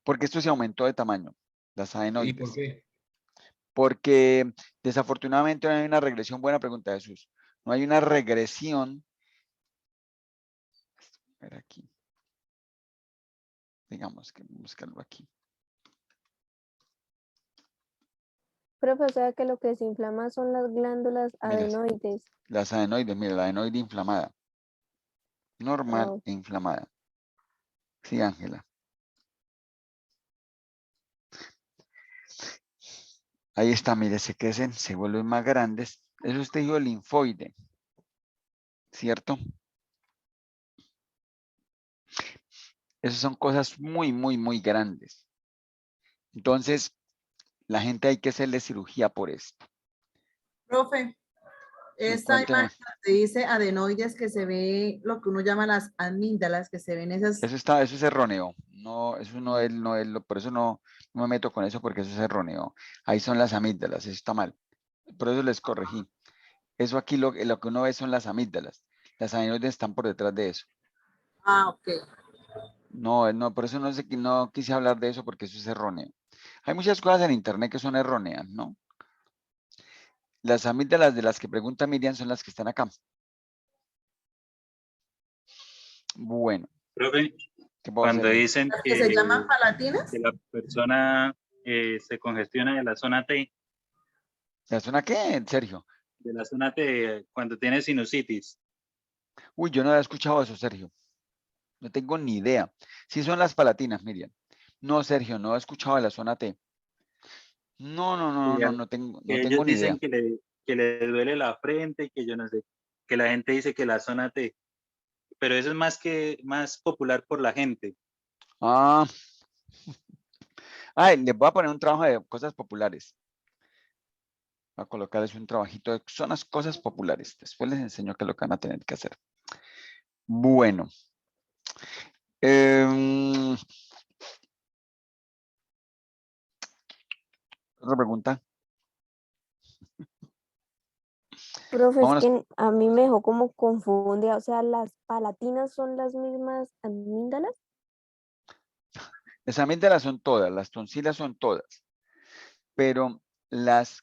Porque esto se aumentó de tamaño, las ¿Y adenoides. por qué? Porque desafortunadamente no hay una regresión. Buena pregunta, Jesús. No hay una regresión. A ver aquí. Digamos que buscarlo aquí. Profe, o sea que lo que se inflama son las glándulas Mira, adenoides. las adenoides, mira, la adenoide inflamada. Normal Oh, e inflamada. Sí, Ángela. Ahí está, mire, se crecen, se vuelven más grandes. Eso es tejido linfoide, ¿cierto? Esas son cosas muy, muy, muy grandes. Entonces, la gente hay que hacerle cirugía por esto. Profe, Sí, esta cuénteme. imagen te dice adenoides que se ve lo que uno llama las amígdalas, que se ven esas. Eso es erróneo. No, eso no es, por eso no me meto con eso porque eso es erróneo. Ahí son las amígdalas, eso está mal. Por eso les corregí. Eso aquí lo que uno ve son las amígdalas. Las adenoides están por detrás de eso. Ah, ok. No, por eso no quise hablar de eso porque eso es erróneo. Hay muchas cosas en internet que son erróneas, ¿no? Las amígdalas de las que pregunta Miriam son las que están acá. Bueno, Profe, ¿qué puedo cuando hacerle? dicen ¿Las que se llaman palatinas? que la persona se congestiona de la zona T, ¿La zona qué, Sergio? de la zona T cuando tiene sinusitis, Uy, yo no había escuchado eso, Sergio. No tengo ni idea. Sí son las palatinas, Miriam. No, Sergio, no he escuchado de la zona T. que, No tengo que ni ellos idea. dicen que le duele la frente, que yo no sé, que la gente dice que la zona T, pero eso es más popular por la gente. Ah, ay, les voy a poner un trabajo de cosas populares. Voy a colocarles un trabajito de cosas populares. Después les enseño qué es lo que van a tener que hacer. Bueno. Otra pregunta. Profe, es Vámonos. que a mí me dejó como confundida. O sea, ¿las palatinas son las mismas amígdalas? Las amígdalas son todas, las tonsilas son todas, pero las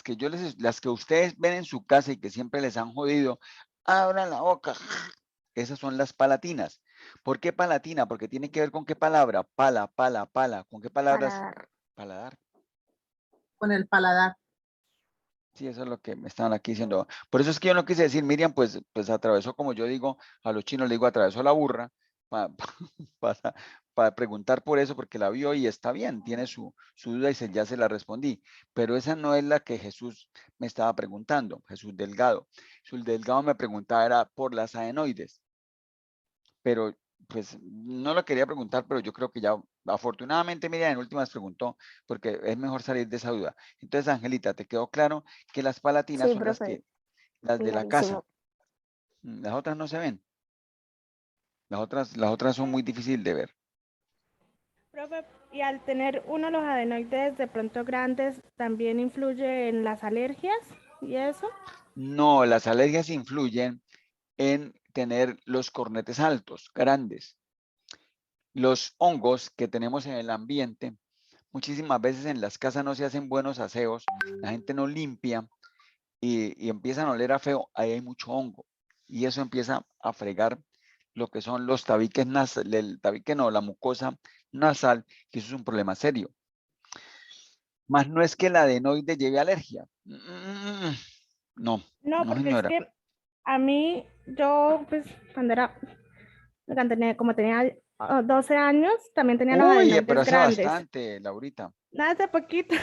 que las que ustedes ven en su casa y que siempre les han jodido, abran la boca. Esas son las palatinas. ¿Por qué palatina? Porque tiene que ver con qué palabra. Pala, pala, pala. ¿Con qué palabras? Paladar. Paladar. Con el paladar. Sí, eso es lo que me estaban aquí diciendo. Por eso es que yo no quise decir, Miriam, pues atravesó, como yo digo, a los chinos le digo, atravesó la burra para preguntar por eso, porque la vio y está bien, tiene su duda y ya se la respondí. Pero esa no es la que Jesús me estaba preguntando, Jesús Delgado. Jesús Delgado me preguntaba era por las adenoides. Pero pues no lo quería preguntar, pero yo creo que ya afortunadamente Miriam en últimas preguntó, porque es mejor salir de esa duda. Entonces, Angelita, ¿te quedó claro que las palatinas Sí, son las profe, las de la casa? clarísimo. Las otras no se ven. Las otras son muy difíciles de ver. Profe, y al tener uno los adenoides de pronto grandes, ¿también influye en las alergias y eso? No, las alergias influyen en tener los cornetes altos, grandes. Los hongos que tenemos en el ambiente, muchísimas veces en las casas no se hacen buenos aseos, la gente no limpia y empiezan a oler a feo, ahí hay mucho hongo. Y eso empieza a fregar lo que son los tabiques nasales, el tabique no, la mucosa nasal, que eso es un problema serio. Más no es que el adenoide lleve alergia. No, No, no porque es señora. que a mí, yo pues como tenía 12 años, también tenía los Uy, pero adenoides hace grandes. bastante, Laurita. Hace poquito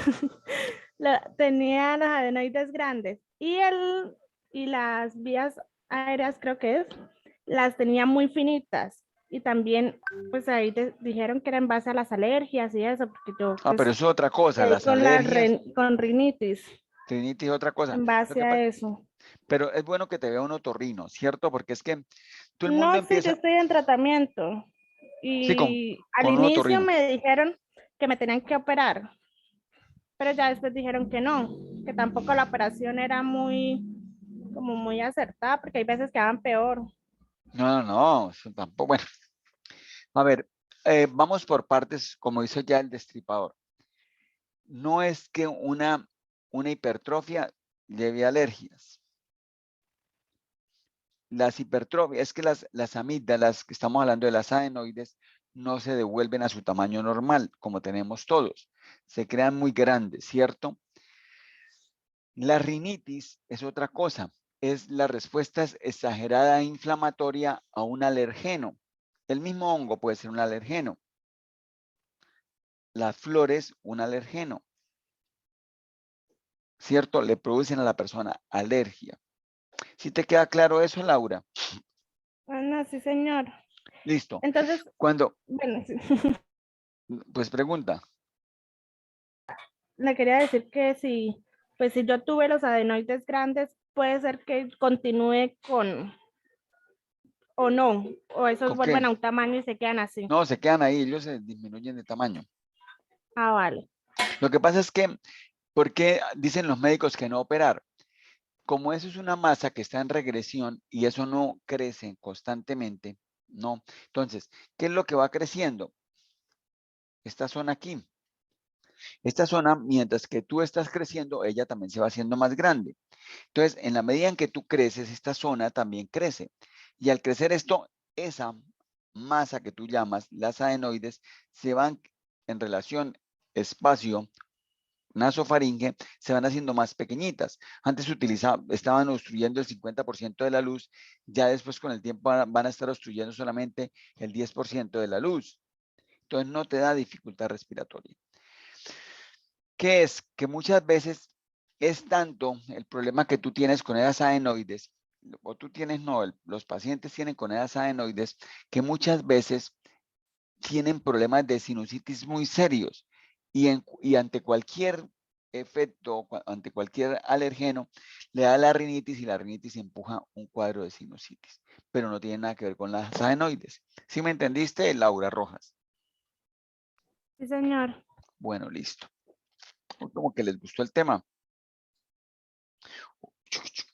tenía los adenoides grandes y las vías aéreas, creo que es, las tenía muy finitas. Y también, pues ahí dijeron que era en base a las alergias y eso, porque yo Ah, pues pero eso es otra cosa, quedé las con alergias, con rinitis rinitis es otra cosa. en Lo base que a pasa, eso. pero es bueno que te vea un otorrino, ¿cierto? Porque es que todo el mundo No, sí, yo empieza, estoy en tratamiento. sí, Y al con un inicio otorrino. me dijeron que me tenían que operar, pero ya después dijeron que no, que tampoco la operación era como muy acertada, porque hay veces que van peor. No, no, no, eso tampoco. Bueno, a ver, vamos por partes, como hizo ya el destripador. No es que una hipertrofia lleve alergias. Las hipertrofias, es que las amígdalas, que estamos hablando de las adenoides, no se devuelven a su tamaño normal, como tenemos todos. Se crean muy grandes, ¿cierto? La rinitis es otra cosa. Es la respuesta exagerada e inflamatoria a un alergeno. El mismo hongo puede ser un alergeno. Las flores, un alergeno. ¿Cierto? Le producen a la persona alergia. ¿Sí te queda claro eso, Laura? Ah, no, sí, señor. Listo. Entonces, Cuando, bueno, sí. pues pregunta. Le quería decir que si, pues si yo tuve los adenoides grandes, puede ser que continúe o no, o esos ¿Con vuelven qué? a un tamaño y se quedan así. No, se quedan ahí, ellos se disminuyen de tamaño. Ah, vale. Lo que pasa es que, ¿por qué dicen los médicos que no operar? Como eso es una masa que está en regresión y eso no crece constantemente, no. Entonces, ¿qué es lo que va creciendo? Esta zona aquí. Esta zona, mientras que tú estás creciendo, ella también se va haciendo más grande. Entonces, en la medida en que tú creces, esta zona también crece. Y al crecer esto, esa masa que tú llamas, las adenoides, se van en relación espacio nasofaringe, se van haciendo más pequeñitas. Antes estaban obstruyendo el 50% de la luz, ya después con el tiempo van a estar obstruyendo solamente el 10% de la luz. Entonces no te da dificultad respiratoria. ¿Qué es? Que muchas veces es tanto el problema que tú tienes con esas adenoides, o tú tienes, no, los pacientes tienen con esas adenoides, que muchas veces tienen problemas de sinusitis muy serios y ante cualquier efecto, ante cualquier alergeno, le da la rinitis y la rinitis empuja un cuadro de sinusitis, pero no tiene nada que ver con las adenoides. ¿Sí me entendiste, Laura Rojas? Sí, señor. Bueno, listo. Como que les gustó el tema.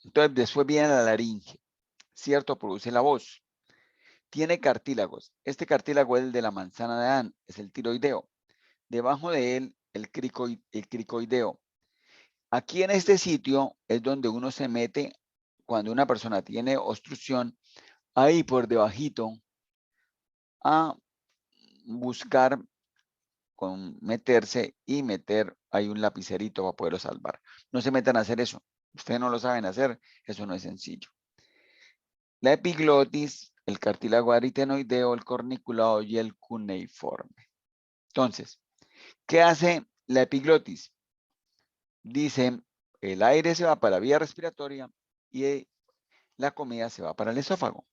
Entonces, después viene la laringe, ¿cierto? Produce la voz. Tiene cartílagos. Este cartílago es el de la manzana de Adán, es el tiroideo. Debajo de él, el cricoideo. Aquí en este sitio es donde uno se mete cuando una persona tiene obstrucción, ahí por debajito, a buscar con meterse y meter ahí un lapicerito para poderlo salvar. No se metan a hacer eso. Ustedes no lo saben hacer, eso no es sencillo. La epiglotis, el cartílago aritenoideo, el corniculado y el cuneiforme. Entonces, ¿qué hace la epiglotis? Dice, el aire se va para la vía respiratoria y la comida se va para el esófago.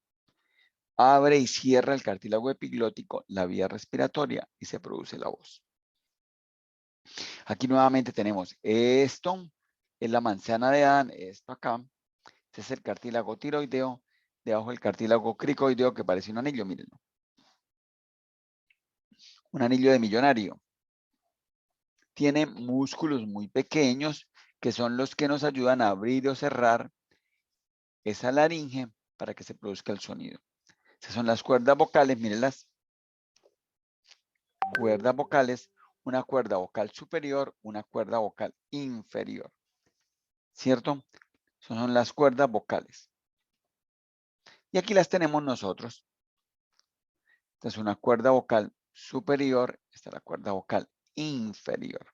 Abre y cierra el cartílago epiglótico, la vía respiratoria, y se produce la voz. Aquí nuevamente tenemos esto, es la manzana de Adán, esto acá. Este es el cartílago tiroideo, debajo el cartílago cricoideo que parece un anillo, mírenlo. Un anillo de millonario. Tiene músculos muy pequeños que son los que nos ayudan a abrir o cerrar esa laringe para que se produzca el sonido. Esas son las cuerdas vocales, mírenlas. Cuerdas vocales, una cuerda vocal superior, una cuerda vocal inferior. ¿Cierto? Esas son las cuerdas vocales. Y aquí las tenemos nosotros. Esta es una cuerda vocal superior, esta es la cuerda vocal inferior.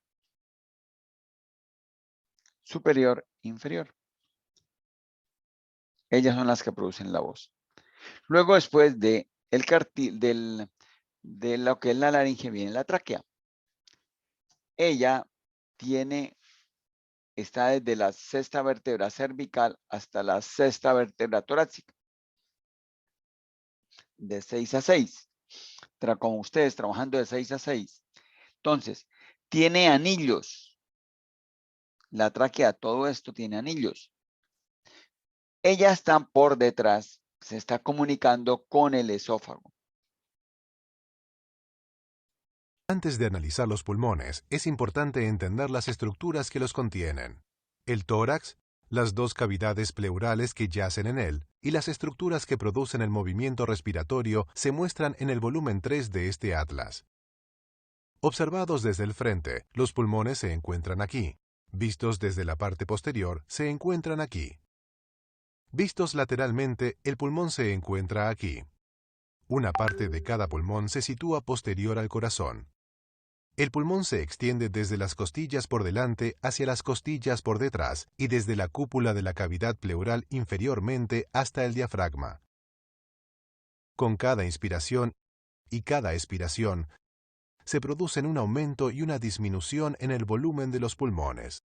Superior, inferior. Ellas son las que producen la voz. Luego, después de lo que es la laringe, viene la tráquea. Ella está desde la sexta vértebra cervical hasta la sexta vértebra torácica. De 6 a 6. Como ustedes trabajando de 6 a 6. Entonces, tiene anillos. La tráquea, todo esto tiene anillos. Ella está por detrás, se está comunicando con el esófago. Antes de analizar los pulmones, es importante entender las estructuras que los contienen. El tórax, las dos cavidades pleurales que yacen en él, y las estructuras que producen el movimiento respiratorio se muestran en el volumen 3 de este atlas. Observados desde el frente, los pulmones se encuentran aquí. Vistos desde la parte posterior, se encuentran aquí. Vistos lateralmente, el pulmón se encuentra aquí. Una parte de cada pulmón se sitúa posterior al corazón. El pulmón se extiende desde las costillas por delante hacia las costillas por detrás y desde la cúpula de la cavidad pleural inferiormente hasta el diafragma. Con cada inspiración y cada expiración, se producen un aumento y una disminución en el volumen de los pulmones.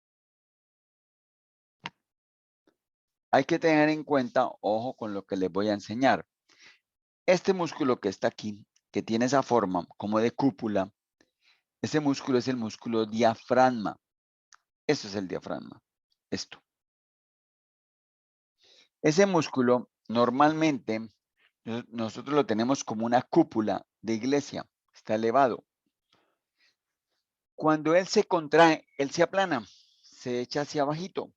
Hay que tener en cuenta, ojo con lo que les voy a enseñar. Este músculo que está aquí, que tiene esa forma como de cúpula, ese músculo es el músculo diafragma. Esto es el diafragma. Esto. Ese músculo normalmente nosotros lo tenemos como una cúpula de iglesia. Está elevado. Cuando él se contrae, él se aplana, se echa hacia abajito.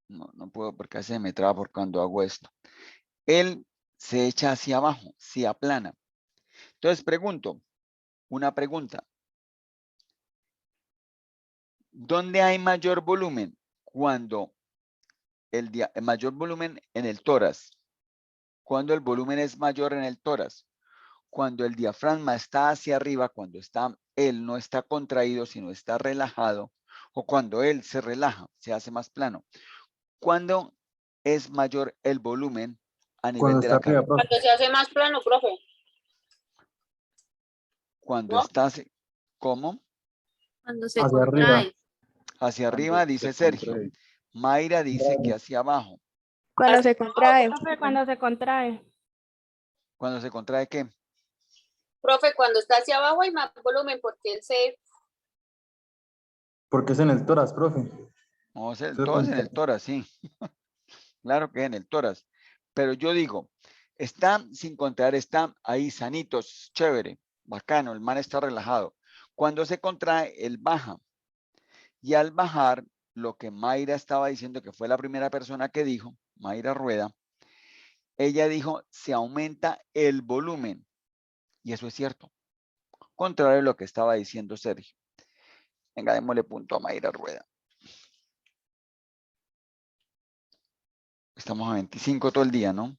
No puedo porque a veces me traba por cuando hago esto. Él se echa hacia abajo, se aplana. Entonces pregunto, una pregunta. ¿Dónde hay mayor volumen? Cuando el mayor volumen en el tórax. Cuando el volumen es mayor en el tórax. Cuando el diafragma está hacia arriba, cuando él no está contraído, sino está relajado, o cuando él se relaja, se hace más plano. ¿Cuándo es mayor el volumen a nivel de la cabeza? Cuando se hace más plano, profe. Cuando ¿No? está, ¿cómo? Cuando se Hacia contrae. arriba. Hacia arriba dice Sergio. Mayra dice que hacia abajo. Cuando se contrae. Profe, cuando se contrae. Cuando se contrae, ¿qué? Profe, cuando está hacia abajo hay más volumen porque él se... Porque es en el tórax, profe. No, todo es en el tórax, sí. Claro que es en el tórax. Pero yo digo, está sin contraer, está ahí sanitos, chévere. Bacano, el man está relajado. Cuando se contrae, él baja. Y al bajar, lo que Mayra estaba diciendo, que fue la primera persona que dijo, Mayra Rueda, ella dijo, se aumenta el volumen. Y eso es cierto. Contrario a lo que estaba diciendo Sergio. Venga, démosle punto a Mayra Rueda. Estamos a 25 todo el día, ¿no?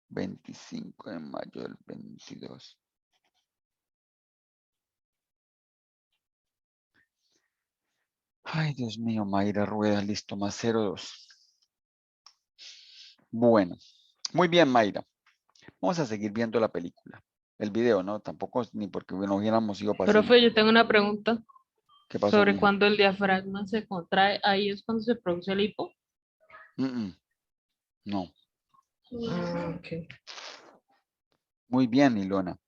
(25 de mayo del 22). Ay, Dios mío, Mayra Rueda, listo, más 0,2. Bueno, muy bien, Mayra. Vamos a seguir viendo la película. El video, ¿no? Tampoco es ni porque no hubiéramos ido para Profe, yo tengo una pregunta ¿Qué pasó, sobre mija? cuando el diafragma se contrae. Ahí es cuando se produce el hipo. No. Ok. Muy bien, Ilona.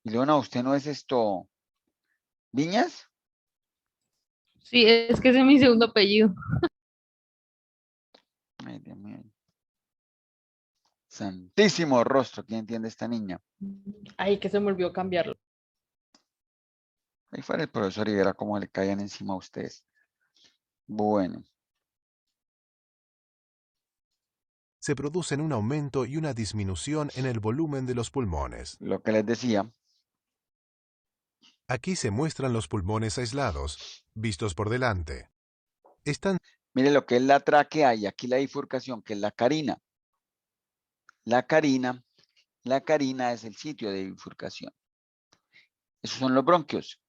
Ilona, ¿usted no es esto? ¿Viñas? Sí, es que ese es mi segundo apellido. Ay, Dios mío. Santísimo rostro, ¿quién entiende esta niña? Ay, que se me olvidó cambiarlo. Ahí fuera el profesor y verá cómo le caían encima a ustedes. Bueno. Se producen un aumento y una disminución en el volumen de los pulmones. Lo que les decía. Aquí se muestran los pulmones aislados, vistos por delante. Mire lo que es la tráquea y aquí la bifurcación, que es la carina. La carina es el sitio de bifurcación. Esos son los bronquios.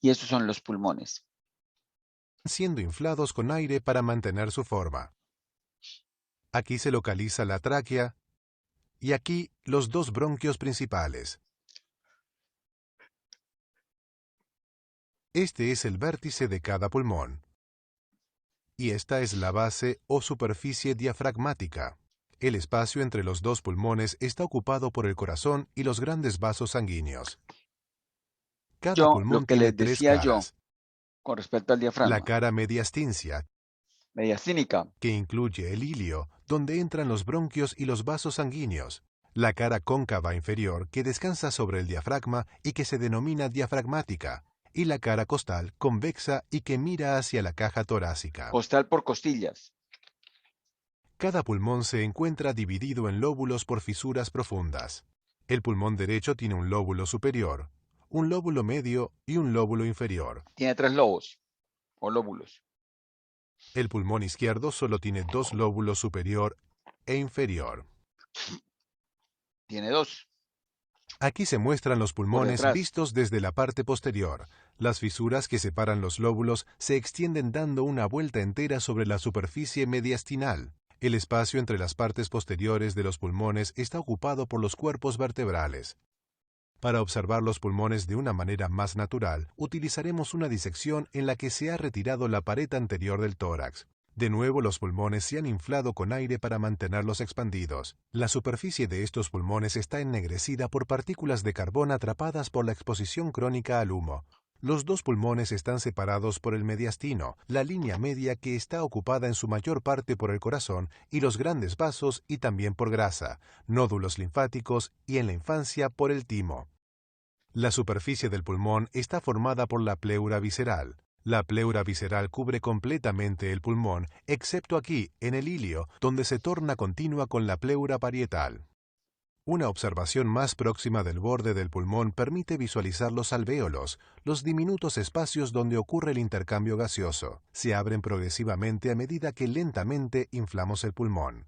Y esos son los pulmones. Siendo inflados con aire para mantener su forma. Aquí se localiza la tráquea y aquí los dos bronquios principales. Este es el vértice de cada pulmón. Y esta es la base o superficie diafragmática. El espacio entre los dos pulmones está ocupado por el corazón y los grandes vasos sanguíneos. Cada pulmón Lo que tiene les tres decía caras. Con respecto al diafragma. La cara mediastínica, mediastínica, que incluye el ilio, donde entran los bronquios y los vasos sanguíneos. La cara cóncava inferior, que descansa sobre el diafragma y que se denomina diafragmática. Y la cara costal, convexa y que mira hacia la caja torácica. Costal por costillas. Cada pulmón se encuentra dividido en lóbulos por fisuras profundas. El pulmón derecho tiene un lóbulo superior, un lóbulo medio y un lóbulo inferior. Tiene 3 lobos o lóbulos. El pulmón izquierdo solo tiene 2 lóbulos superior e inferior. Tiene 2. Aquí se muestran los pulmones vistos desde la parte posterior. Las fisuras que separan los lóbulos se extienden dando una vuelta entera sobre la superficie mediastinal. El espacio entre las partes posteriores de los pulmones está ocupado por los cuerpos vertebrales. Para observar los pulmones de una manera más natural, utilizaremos una disección en la que se ha retirado la pared anterior del tórax. De nuevo, los pulmones se han inflado con aire para mantenerlos expandidos. La superficie de estos pulmones está ennegrecida por partículas de carbón atrapadas por la exposición crónica al humo. Los dos pulmones están separados por el mediastino, la línea media que está ocupada en su mayor parte por el corazón y los grandes vasos y también por grasa, nódulos linfáticos y en la infancia por el timo. La superficie del pulmón está formada por la pleura visceral. La pleura visceral cubre completamente el pulmón, excepto aquí, en el ilio, donde se torna continua con la pleura parietal. Una observación más próxima del borde del pulmón permite visualizar los alvéolos, los diminutos espacios donde ocurre el intercambio gaseoso. Se abren progresivamente a medida que lentamente inflamos el pulmón.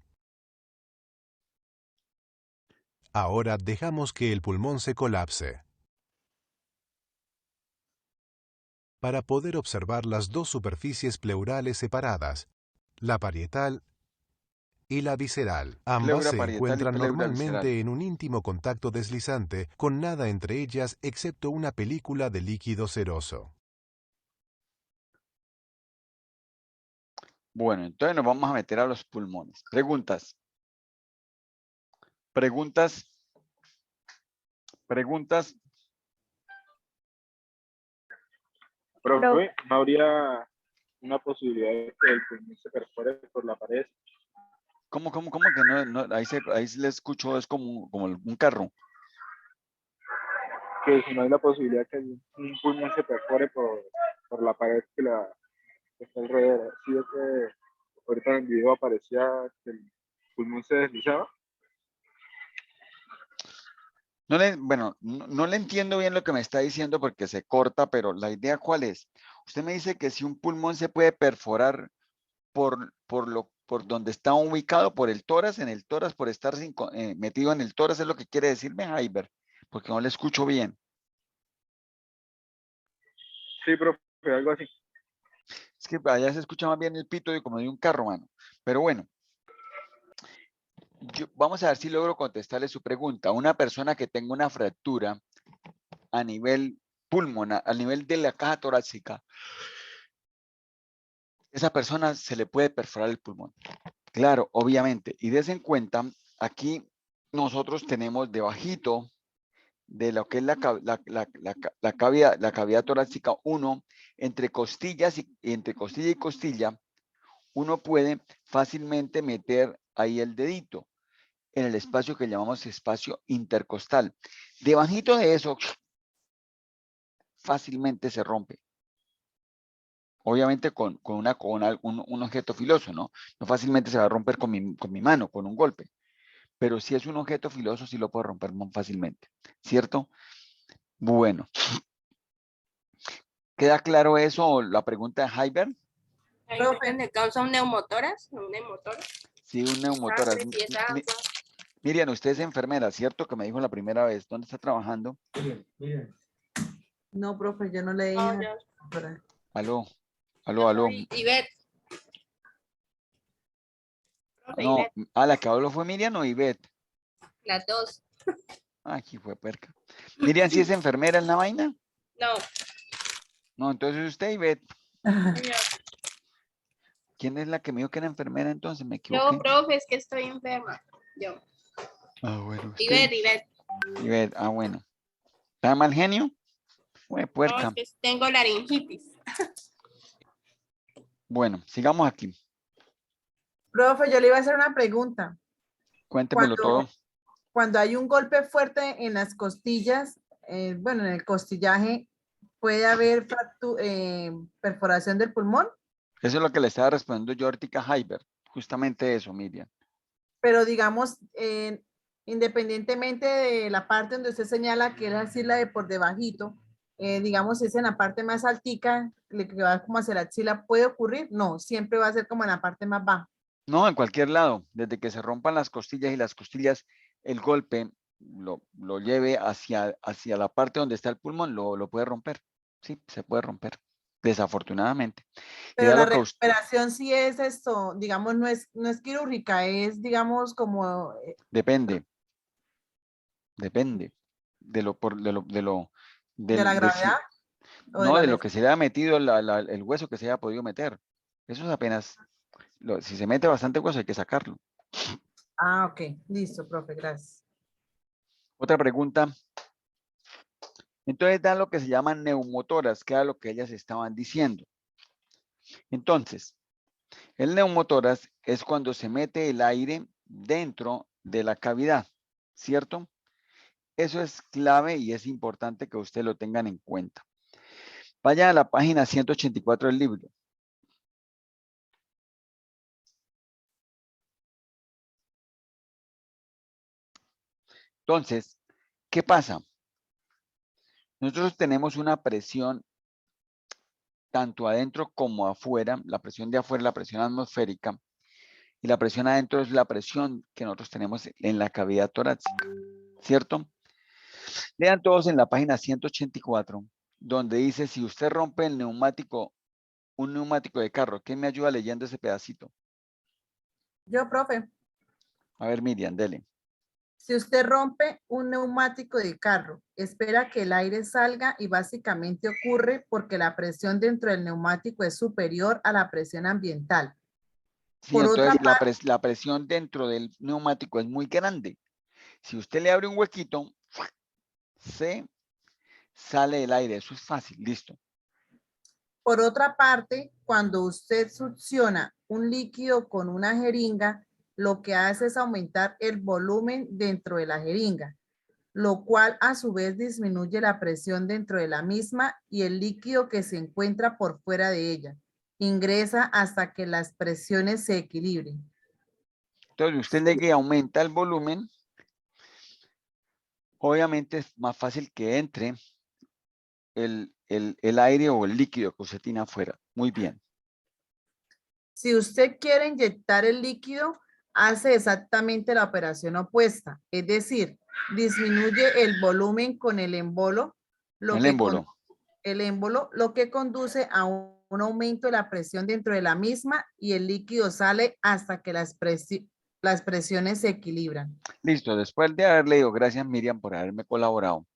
Ahora dejamos que el pulmón se colapse. Para poder observar las dos superficies pleurales separadas, la parietal y la visceral. Ambas se encuentran normalmente en un íntimo contacto deslizante, con nada entre ellas excepto una película de líquido ceroso. Bueno, entonces nos vamos a meter a los pulmones. Preguntas. Preguntas. Preguntas. Profe, ¿no habría una posibilidad de que el pulmón se perfore por la pared? ¿Cómo que no? Ahí se le escucho, es como un carro. Que si no hay la posibilidad que un pulmón se perfore por la pared que está alrededor. Sí, es que ahorita en el video aparecía que el pulmón se deslizaba. Bueno, no le entiendo bien lo que me está diciendo porque se corta, pero la idea ¿cuál es? Usted me dice que si un pulmón se puede perforar por donde está ubicado, por el tórax, en el tórax, por estar metido en el tórax, es lo que quiere decirme, Jaiber, porque no le escucho bien. Sí, profe, algo así. Es que allá se escucha más bien el pito como de un carro, mano. Pero bueno, vamos a ver si logro contestarle su pregunta. Una persona que tenga una fractura a nivel pulmonar, a nivel de la caja torácica, esa persona se le puede perforar el pulmón. Claro, obviamente. Y des en cuenta, aquí nosotros tenemos debajito de lo que es la cavidad torácica 1, entre costillas entre costilla y costilla, uno puede fácilmente meter ahí el dedito en el espacio que llamamos espacio intercostal. Debajito de eso, fácilmente se rompe. Obviamente con un objeto filoso, ¿no? No fácilmente se va a romper con mi mano, con un golpe. Pero si es un objeto filoso, sí lo puedo romper muy fácilmente. ¿Cierto? Bueno. ¿Queda claro eso? La pregunta de Jaiber. Ahí depende, causa un neumotórax, un neumotórax. Sí, un neumotórax. Sangre, si es agua. Miriam, usted es enfermera, ¿cierto? Que me dijo la primera vez. ¿Dónde está trabajando? No, profe, yo no le dije. No, yo Aló. soy Ivette. Profe, No, Ivette. la que habló fue Miriam o Ivette. Las dos. Aquí fue puerca. Miriam, ¿sí es enfermera en la vaina? No. No, entonces usted, Ivette. Señor. ¿Quién es la que me dijo que era enfermera entonces? Me equivoqué. Yo, profe, es que estoy enferma. Yo. Ah, bueno. Ivette. Ivette, bueno. ¿Está mal genio? Fue puerca. No, es que tengo laringitis. Bueno, sigamos aquí. Profe, yo le iba a hacer una pregunta. Cuéntemelo todo. Cuando hay un golpe fuerte en las costillas, bueno, en el costillaje, ¿puede haber perforación del pulmón? Eso es lo que le estaba respondiendo yo ahorita a Jaiber. Justamente eso, Miriam. Pero digamos, independientemente de la parte donde usted señala que es así la de por debajito, digamos, es en la parte más altica, que va como hacia la axila, ¿puede ocurrir? No, siempre va a ser como en la parte más baja. No, en cualquier lado. Desde que se rompan las costillas y las costillas, el golpe lo lleve hacia la parte donde está el pulmón, lo puede romper. Sí, se puede romper. Desafortunadamente. Pero la recuperación sí es esto, digamos, no es quirúrgica, es, digamos, como... Depende. Depende de la gravedad. No, de lo que se le ha metido el hueso que se haya podido meter. Eso es apenas, si se mete bastante hueso hay que sacarlo. Ah, ok. Listo, profe, gracias. Otra pregunta. Entonces da lo que se llaman neumotoras, que era lo que ellas estaban diciendo. Entonces, el neumotoras es cuando se mete el aire dentro de la cavidad, ¿cierto? Eso es clave y es importante que ustedes lo tengan en cuenta. Vaya a la página 184 del libro. Entonces, ¿qué pasa? Nosotros tenemos una presión tanto adentro como afuera. La presión de afuera es la presión atmosférica y la presión adentro es la presión que nosotros tenemos en la cavidad torácica, ¿cierto? Lean todos en la página 184, donde dice, si usted rompe el neumático, un neumático de carro, ¿quién me ayuda leyendo ese pedacito? Yo, profe. A ver, Miriam, dele. Si usted rompe un neumático de carro, espera que el aire salga y básicamente ocurre porque la presión dentro del neumático es superior a la presión ambiental. Sí, por entonces la presión dentro del neumático es muy grande. Si usted le abre un huequito, se sale el aire. Eso es fácil, listo. Por otra parte, cuando usted succiona un líquido con una jeringa, lo que hace es aumentar el volumen dentro de la jeringa, lo cual a su vez disminuye la presión dentro de la misma y el líquido que se encuentra por fuera de ella ingresa hasta que las presiones se equilibren. Entonces, usted le aumenta el volumen, obviamente es más fácil que entre el aire o el líquido que usted tiene afuera. Muy bien. Si usted quiere inyectar el líquido, hace exactamente la operación opuesta, es decir, disminuye el volumen con el émbolo, lo que conduce a un aumento de la presión dentro de la misma y el líquido sale hasta que las presiones se equilibran. Listo, después de haber leído, gracias Miriam por haberme colaborado,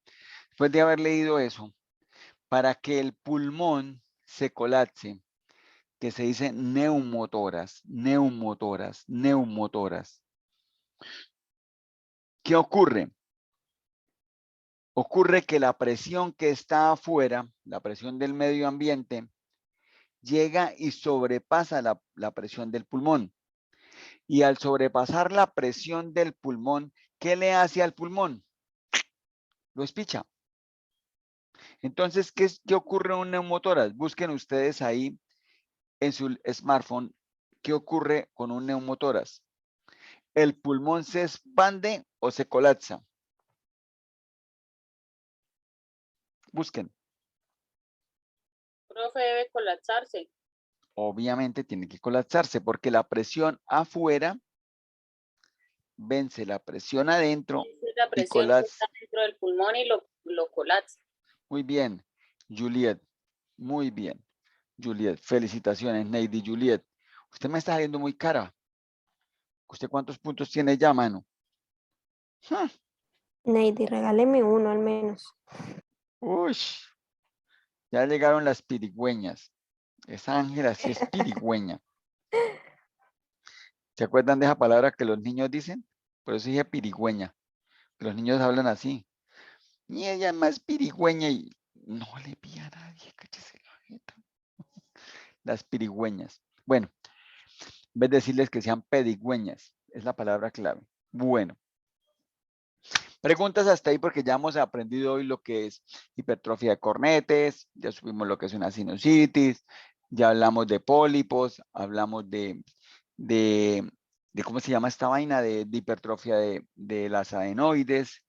después de haber leído eso, para que el pulmón se colapse, que se dice neumotoras, neumotoras, neumotoras. ¿Qué ocurre? Ocurre que la presión que está afuera, la presión del medio ambiente, llega y sobrepasa la presión del pulmón. Y al sobrepasar la presión del pulmón, ¿qué le hace al pulmón? Lo espicha. Entonces, ¿qué ocurre en un neumotórax? Busquen ustedes ahí en su smartphone qué ocurre con un neumotórax. ¿El pulmón se expande o se colapsa? Busquen. Profe, debe colapsarse. Obviamente tiene que colapsarse porque la presión afuera vence la presión adentro La y presión que colapsa. está dentro del pulmón y lo colapsa. Muy bien, Juliet. Muy bien, Juliet. Felicitaciones, Neidy Juliet. Usted me está saliendo muy cara. ¿Usted cuántos puntos tiene ya, mano? Neidy, regáleme uno al menos. Uy, ya llegaron las pirigüeñas. Esa Ángela sí es pirigüeña. ¿Se acuerdan de esa palabra que los niños dicen? Por eso dije pirigüeña. Los niños hablan así. Y ella es más pirigüeña y no le pilla a nadie, cállese la jeta. Las pirigüeñas. Bueno, en vez de decirles que sean pedigüeñas, es la palabra clave. Bueno. Preguntas hasta ahí porque ya hemos aprendido hoy lo que es hipertrofia de cornetes, ya supimos lo que es una sinusitis, ya hablamos de pólipos, hablamos de ¿cómo se llama esta vaina? De hipertrofia de las adenoides,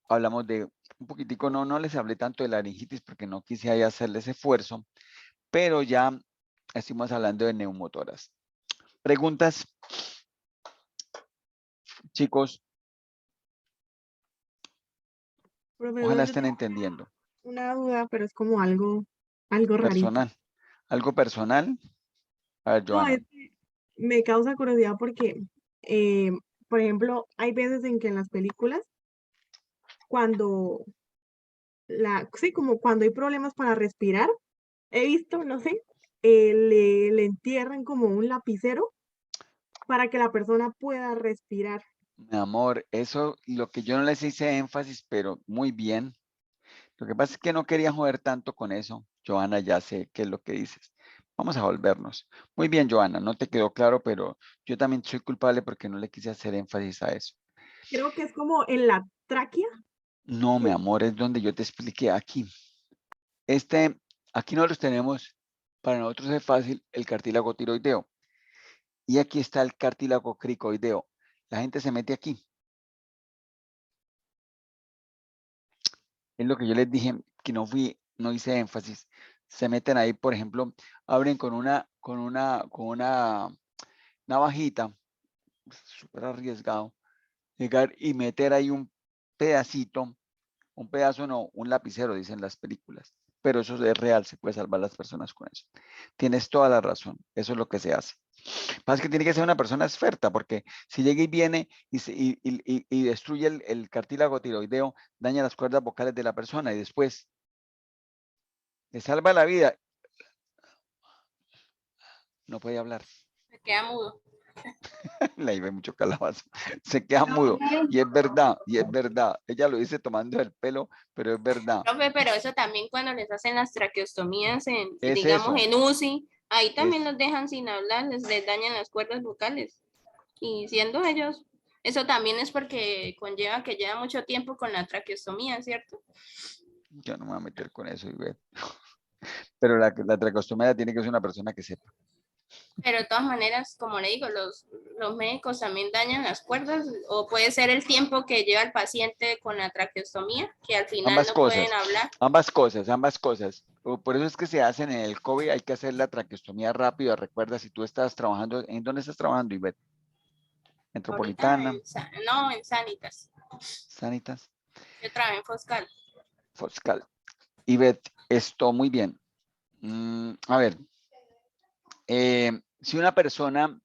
hablamos de un poquitico, no les hablé tanto de la laringitis porque no quise ahí hacerles esfuerzo, pero ya estuvimos hablando de neumotoras. Preguntas, chicos. Profesor, Ojalá yo estén tengo entendiendo. una duda, pero es como algo rarito. Personal. ¿Algo personal? A ver, No, Joana. es que me causa curiosidad porque, por ejemplo, hay veces en que en las películas, cuando sí, como cuando hay problemas para respirar, he visto, no sé, le entierran como un lapicero para que la persona pueda respirar. Mi amor, eso lo que yo no les hice énfasis, pero muy bien. Lo que pasa es que no quería joder tanto con eso. Joana, ya sé qué es lo que dices. Vamos a volvernos. Muy bien, Joana, no te quedó claro, pero yo también soy culpable porque no le quise hacer énfasis a eso. Creo que es como en la tráquea. No, mi amor, es donde yo te expliqué aquí. Aquí nosotros tenemos, para nosotros es fácil, el cartílago tiroideo. Y aquí está el cartílago cricoideo. La gente se mete aquí. Es lo que yo les dije, que no hice énfasis. Se meten ahí, por ejemplo, abren con una navajita, súper arriesgado, llegar y meter ahí un pedacito, un pedazo no, un lapicero, dicen las películas. Pero eso es real, se puede salvar a las personas con eso. Tienes toda la razón, eso es lo que se hace. Pasa que tiene que ser una persona experta, porque si llega y viene y destruye el cartílago tiroideo, daña las cuerdas vocales de la persona y después le salva la vida. No puede hablar. Se queda mudo. La Ibe mucho calabazo. Se queda mudo. Y es verdad, y es verdad. Ella lo dice tomando el pelo, pero es verdad. Profe, pero eso también cuando les hacen las traqueostomías Es digamos, eso. en UCI, ahí también Es, los dejan sin hablar, les dañan las cuerdas vocales. Y siendo ellos, eso también es porque conlleva que lleva mucho tiempo con la traqueostomía, ¿cierto? yo no me voy a meter con eso, Ibe. Pero la traqueostomía tiene que ser una persona que sepa. Pero de todas maneras, como le digo, los médicos también dañan las cuerdas, o puede ser el tiempo que lleva el paciente con la traqueostomía, que al final Ambas no pueden cosas, hablar. ambas cosas, ambas cosas. Por eso es que se hacen en el COVID, hay que hacer la traqueostomía rápida. Recuerda, si tú estás trabajando, ¿en dónde estás trabajando, Ivette? Ahorita Metropolitana, no, en Sanitas. Sanitas, Yo trabajé en Foscal. Foscal. Ivette, esto muy bien. A ver, si una persona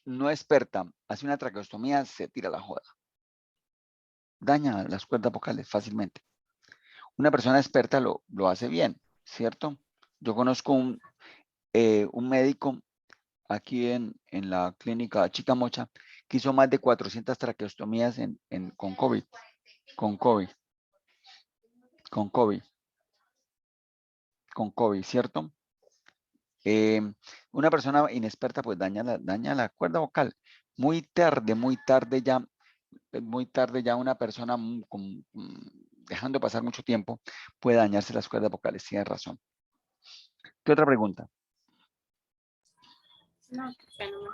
no experta hace una traqueostomía, se tira la joda. Daña las cuerdas vocales fácilmente. Una persona experta lo hace bien, ¿cierto? Yo conozco un médico aquí en la clínica Chicamocha que hizo más de 400 traqueostomías con COVID. Con COVID, ¿cierto? Una persona inexperta pues daña la cuerda vocal. Muy tarde ya una persona dejando pasar mucho tiempo puede dañarse las cuerdas vocales. Tienes razón. ¿Qué otra pregunta? No, bueno, no.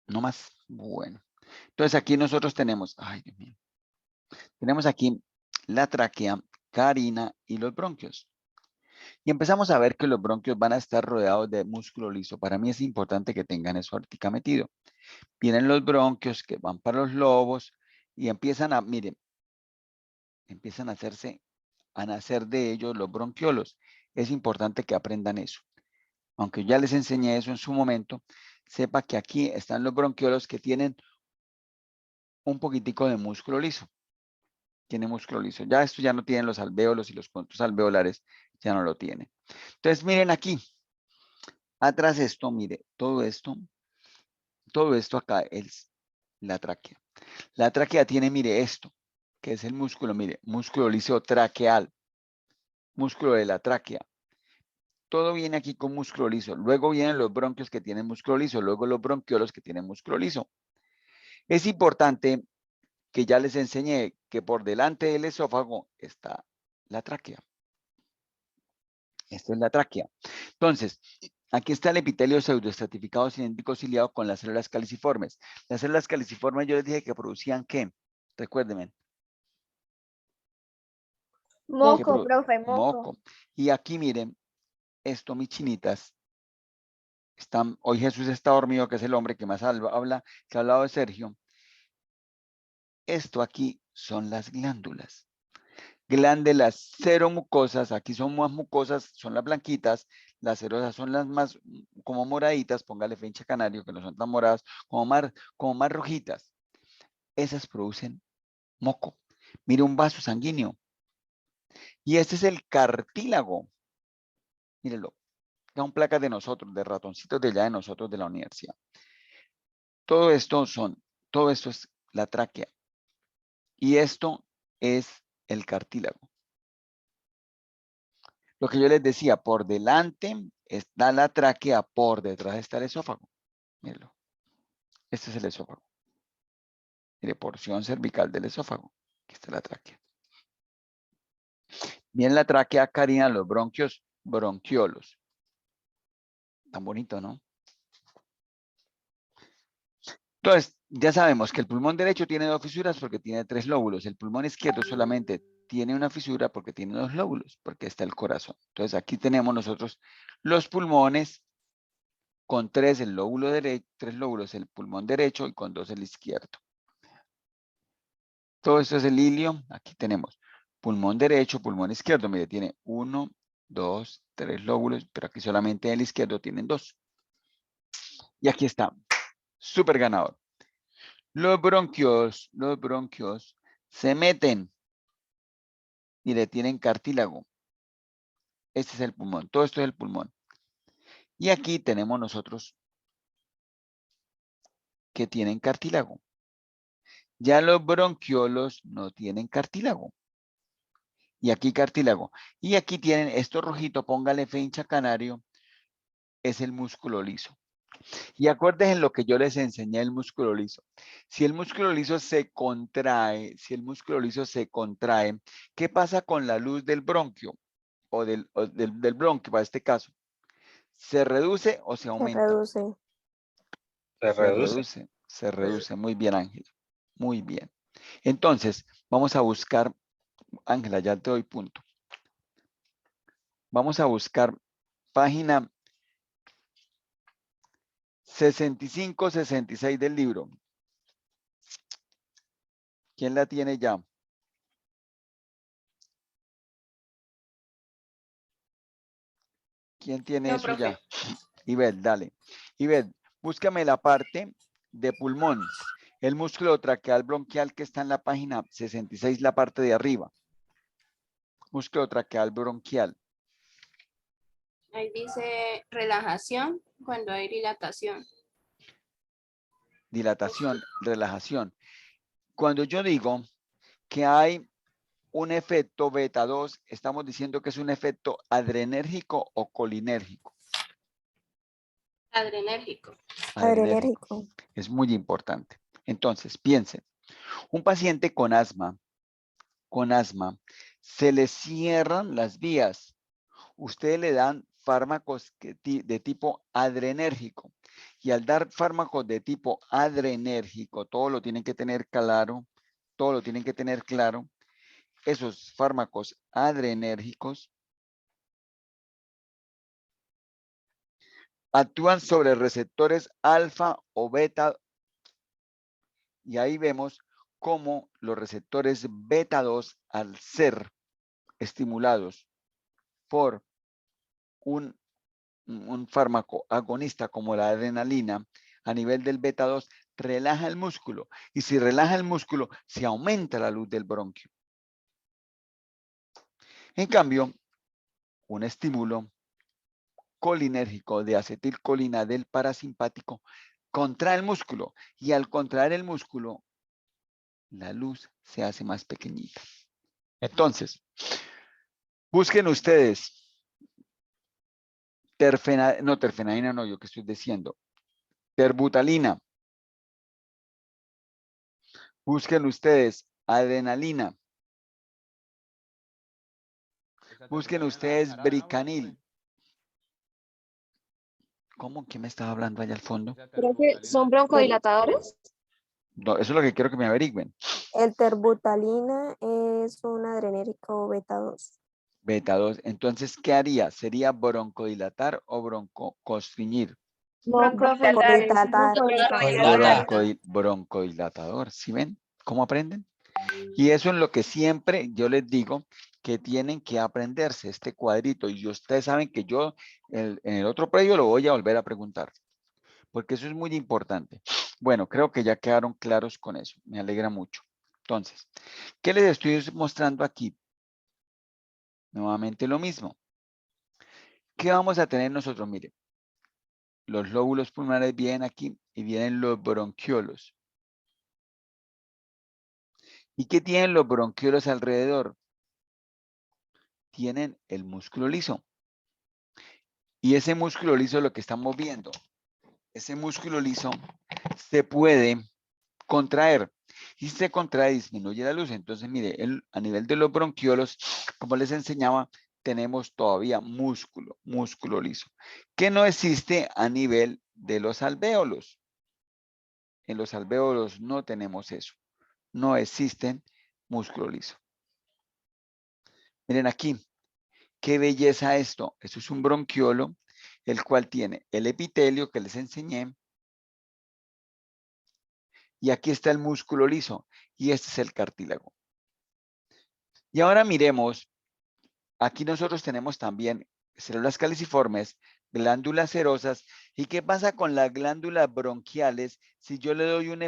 No más. Bueno. Entonces aquí nosotros tenemos, ay Dios mío, tenemos aquí la tráquea, carina y los bronquios. Y empezamos a ver que los bronquios van a estar rodeados de músculo liso. Para mí es importante que tengan eso ahorita metido. Vienen los bronquios que van para los lobos y empiezan a, miren, empiezan a nacer de ellos los bronquiolos. Es importante que aprendan eso. Aunque ya les enseñé eso en su momento, sepa que aquí están los bronquiolos que tienen un poquitico de músculo liso. Tiene músculo liso. Ya esto ya no tienen los alvéolos y los contos alveolares ya no lo tienen. Entonces miren aquí. Atrás esto, mire, todo esto acá es la tráquea. La tráquea tiene, mire, esto, que es el músculo, mire, músculo liso traqueal, músculo de la tráquea. Todo viene aquí con músculo liso. Luego vienen los bronquios que tienen músculo liso, luego los bronquiolos que tienen músculo liso. Es importante que ya les enseñé que por delante del esófago está la tráquea. Esto es la tráquea. Entonces, aquí está el epitelio pseudoestratificado cilíndrico ciliado con las células caliciformes. Las células caliciformes yo les dije que producían ¿qué? Recuérdenme. Moco, profe, moco. Y aquí miren, esto mis chinitas, hoy Jesús está dormido, que es el hombre que más habla, que ha hablado de Sergio. Esto aquí son las glándulas. Glándulas seromucosas, aquí son más mucosas, son las blanquitas, las serosas son las más como moraditas, póngale fincha canario, que no son tan moradas, como más rojitas. Esas producen moco. Mire un vaso sanguíneo. Y este es el cartílago. Mírenlo. Son placas de nosotros, de ratoncitos de allá de nosotros de la universidad. Todo esto es la tráquea. Y esto es el cartílago. Lo que yo les decía, por delante está la tráquea, por detrás está el esófago. Mírenlo. Este es el esófago. Mire, porción cervical del esófago. Aquí está la tráquea. Bien, la tráquea carina, los bronquios, bronquiolos. Tan bonito, ¿no? Entonces, ya sabemos que el pulmón derecho tiene 2 fisuras porque tiene 3 lóbulos. El pulmón izquierdo solamente tiene una fisura porque tiene 2 lóbulos, porque está el corazón. Entonces, aquí tenemos nosotros los pulmones con 3 el lóbulo derecho, 3 lóbulos el pulmón derecho y con 2 el izquierdo. Todo esto es el ilio. Aquí tenemos pulmón derecho, pulmón izquierdo. Mire, tiene 1, 2, 3 lóbulos, pero aquí solamente el izquierdo tienen 2. Y aquí está, súper ganador. Los bronquios se meten. Mire, tienen cartílago. Este es el pulmón. Todo esto es el pulmón. Y aquí tenemos nosotros que tienen cartílago. Ya los bronquiolos no tienen cartílago. Y aquí cartílago. Y aquí tienen esto rojito, póngale fe hincha canario, es el músculo liso. Y acuérdense en lo que yo les enseñé el músculo liso. Si el músculo liso se contrae, ¿qué pasa con la luz del bronquio? O del bronquio, para este caso. ¿Se reduce o se Se aumenta? reduce. Se reduce. Muy bien, Ángela. Muy bien. Entonces, vamos a buscar, Ángela, ya te doy punto. Vamos a buscar página 65-66 del libro. ¿Quién la tiene ya? ¿Quién tiene No, eso profe. ya? Ivette, dale. Ivette, búscame la parte de pulmón. El músculo traqueal bronquial que está en la página 66, la parte de arriba. Músculo traqueal bronquial. Ahí dice relajación cuando hay dilatación. Dilatación, relajación. Cuando yo digo que hay un efecto beta 2, estamos diciendo que es un efecto adrenérgico o colinérgico. Adrenérgico. Adrenérgico. Es muy importante. Entonces, piensen, un paciente con asma, se le cierran las vías. Ustedes le dan fármacos de tipo adrenérgico. Y al dar fármacos de tipo adrenérgico, todo lo tienen que tener claro, esos fármacos adrenérgicos actúan sobre receptores alfa o beta y ahí vemos cómo los receptores beta 2 al ser estimulados por un fármaco agonista como la adrenalina a nivel del beta 2 relaja el músculo y si relaja el músculo se aumenta la luz del bronquio. En cambio, un estímulo colinérgico de acetilcolina del parasimpático contrae el músculo y al contraer el músculo la luz se hace más pequeñita. Entonces, busquen ustedes terfenadina no, yo que estoy diciendo, terbutalina. Busquen ustedes adrenalina. Busquen ustedes bricanil. ¿Cómo? ¿Quién me estaba hablando allá al fondo? Profe, ¿son broncodilatadores? No, eso es lo que quiero que me averigüen. El terbutalina es un adrenérgico beta 2. Beta 2. Entonces, ¿qué haría? ¿Sería broncodilatar o broncoconstriñir? Broncodilatador. ¿Sí ven? ¿Cómo aprenden? Y eso es lo que siempre yo les digo que tienen que aprenderse este cuadrito. Y ustedes saben que yo en el otro predio lo voy a volver a preguntar. Porque eso es muy importante. Bueno, creo que ya quedaron claros con eso. Me alegra mucho. Entonces, ¿qué les estoy mostrando aquí? Nuevamente lo mismo. ¿Qué vamos a tener nosotros? Mire, los lóbulos pulmonares vienen aquí y vienen los bronquiolos. ¿Y qué tienen los bronquiolos alrededor? Tienen el músculo liso. Y ese músculo liso es lo que estamos viendo. Ese músculo liso se puede contraer. Y si se contrae, disminuye la luz. Entonces, mire, a nivel de los bronquiolos, como les enseñaba, tenemos todavía músculo liso, que no existe a nivel de los alvéolos. En los alvéolos no tenemos eso. No existen músculo liso. Miren aquí, qué belleza esto. Esto es un bronquiolo, el cual tiene el epitelio que les enseñé. Y aquí está el músculo liso. Y este es el cartílago. Y ahora miremos, aquí nosotros tenemos también células caliciformes, glándulas serosas. ¿Y qué pasa con las glándulas bronquiales si yo le doy un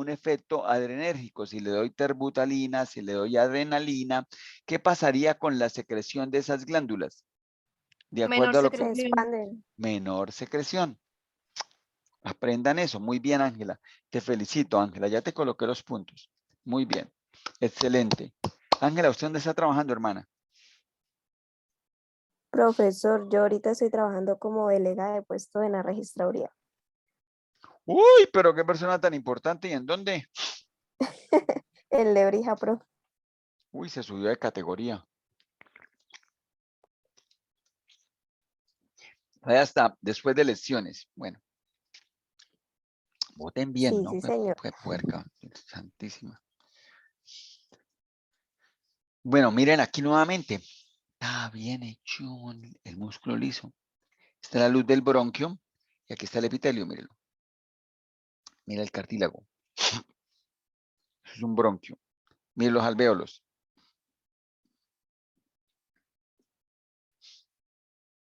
efecto adrenérgico? Si le doy terbutalina, si le doy adrenalina, ¿qué pasaría con la secreción de esas glándulas? De acuerdo a lo que... Se expanden. Menor secreción. Aprendan eso. Muy bien, Ángela. Te felicito, Ángela. Ya te coloqué los puntos. Muy bien. Excelente. Ángela, ¿usted dónde está trabajando, hermana? Profesor, yo ahorita estoy trabajando como delegada de puesto en la registraduría. Uy, pero qué persona tan importante. ¿Y en dónde? En Lebrija, profe. Uy, se subió de categoría. Ahí está, después de lecciones. Bueno, voten bien, Sí, ¿no? sí, Fue señor. puerca, santísima. Bueno, miren aquí nuevamente. Está bien hecho el músculo liso. Está la luz del bronquio y aquí está el epitelio, mírenlo. Mira el cartílago. Eso es un bronquio. Miren los alvéolos.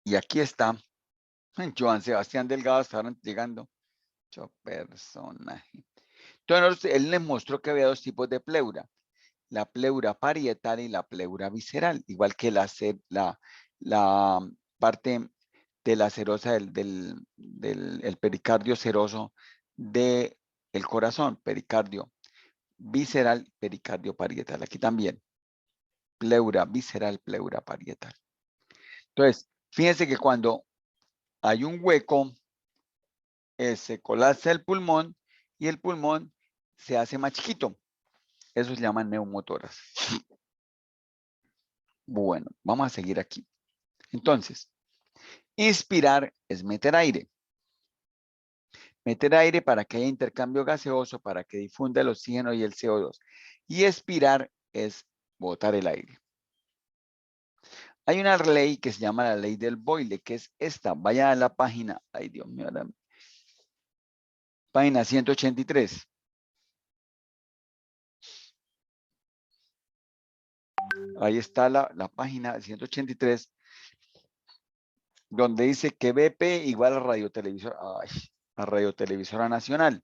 Y aquí está Joan Sebastián Delgado, estaban llegando. Mucho personaje. Entonces, él les mostró que había dos tipos de pleura. La pleura parietal y la pleura visceral, igual que la parte de la serosa el pericardio seroso del corazón, pericardio visceral, pericardio parietal. Aquí también, pleura visceral, pleura parietal. Entonces, fíjense que cuando hay un hueco, se colapsa el pulmón y el pulmón se hace más chiquito. Eso se llama neumotoras. Bueno, vamos a seguir aquí. Entonces, inspirar es meter aire. Meter aire para que haya intercambio gaseoso, para que difunda el oxígeno y el CO2. Y expirar es botar el aire. Hay una ley que se llama la ley del Boyle, que es esta. Vaya a la página. Ay, Dios mío. Página 183. Ahí está la página 183, donde dice que BP igual a Radiotelevisora Nacional.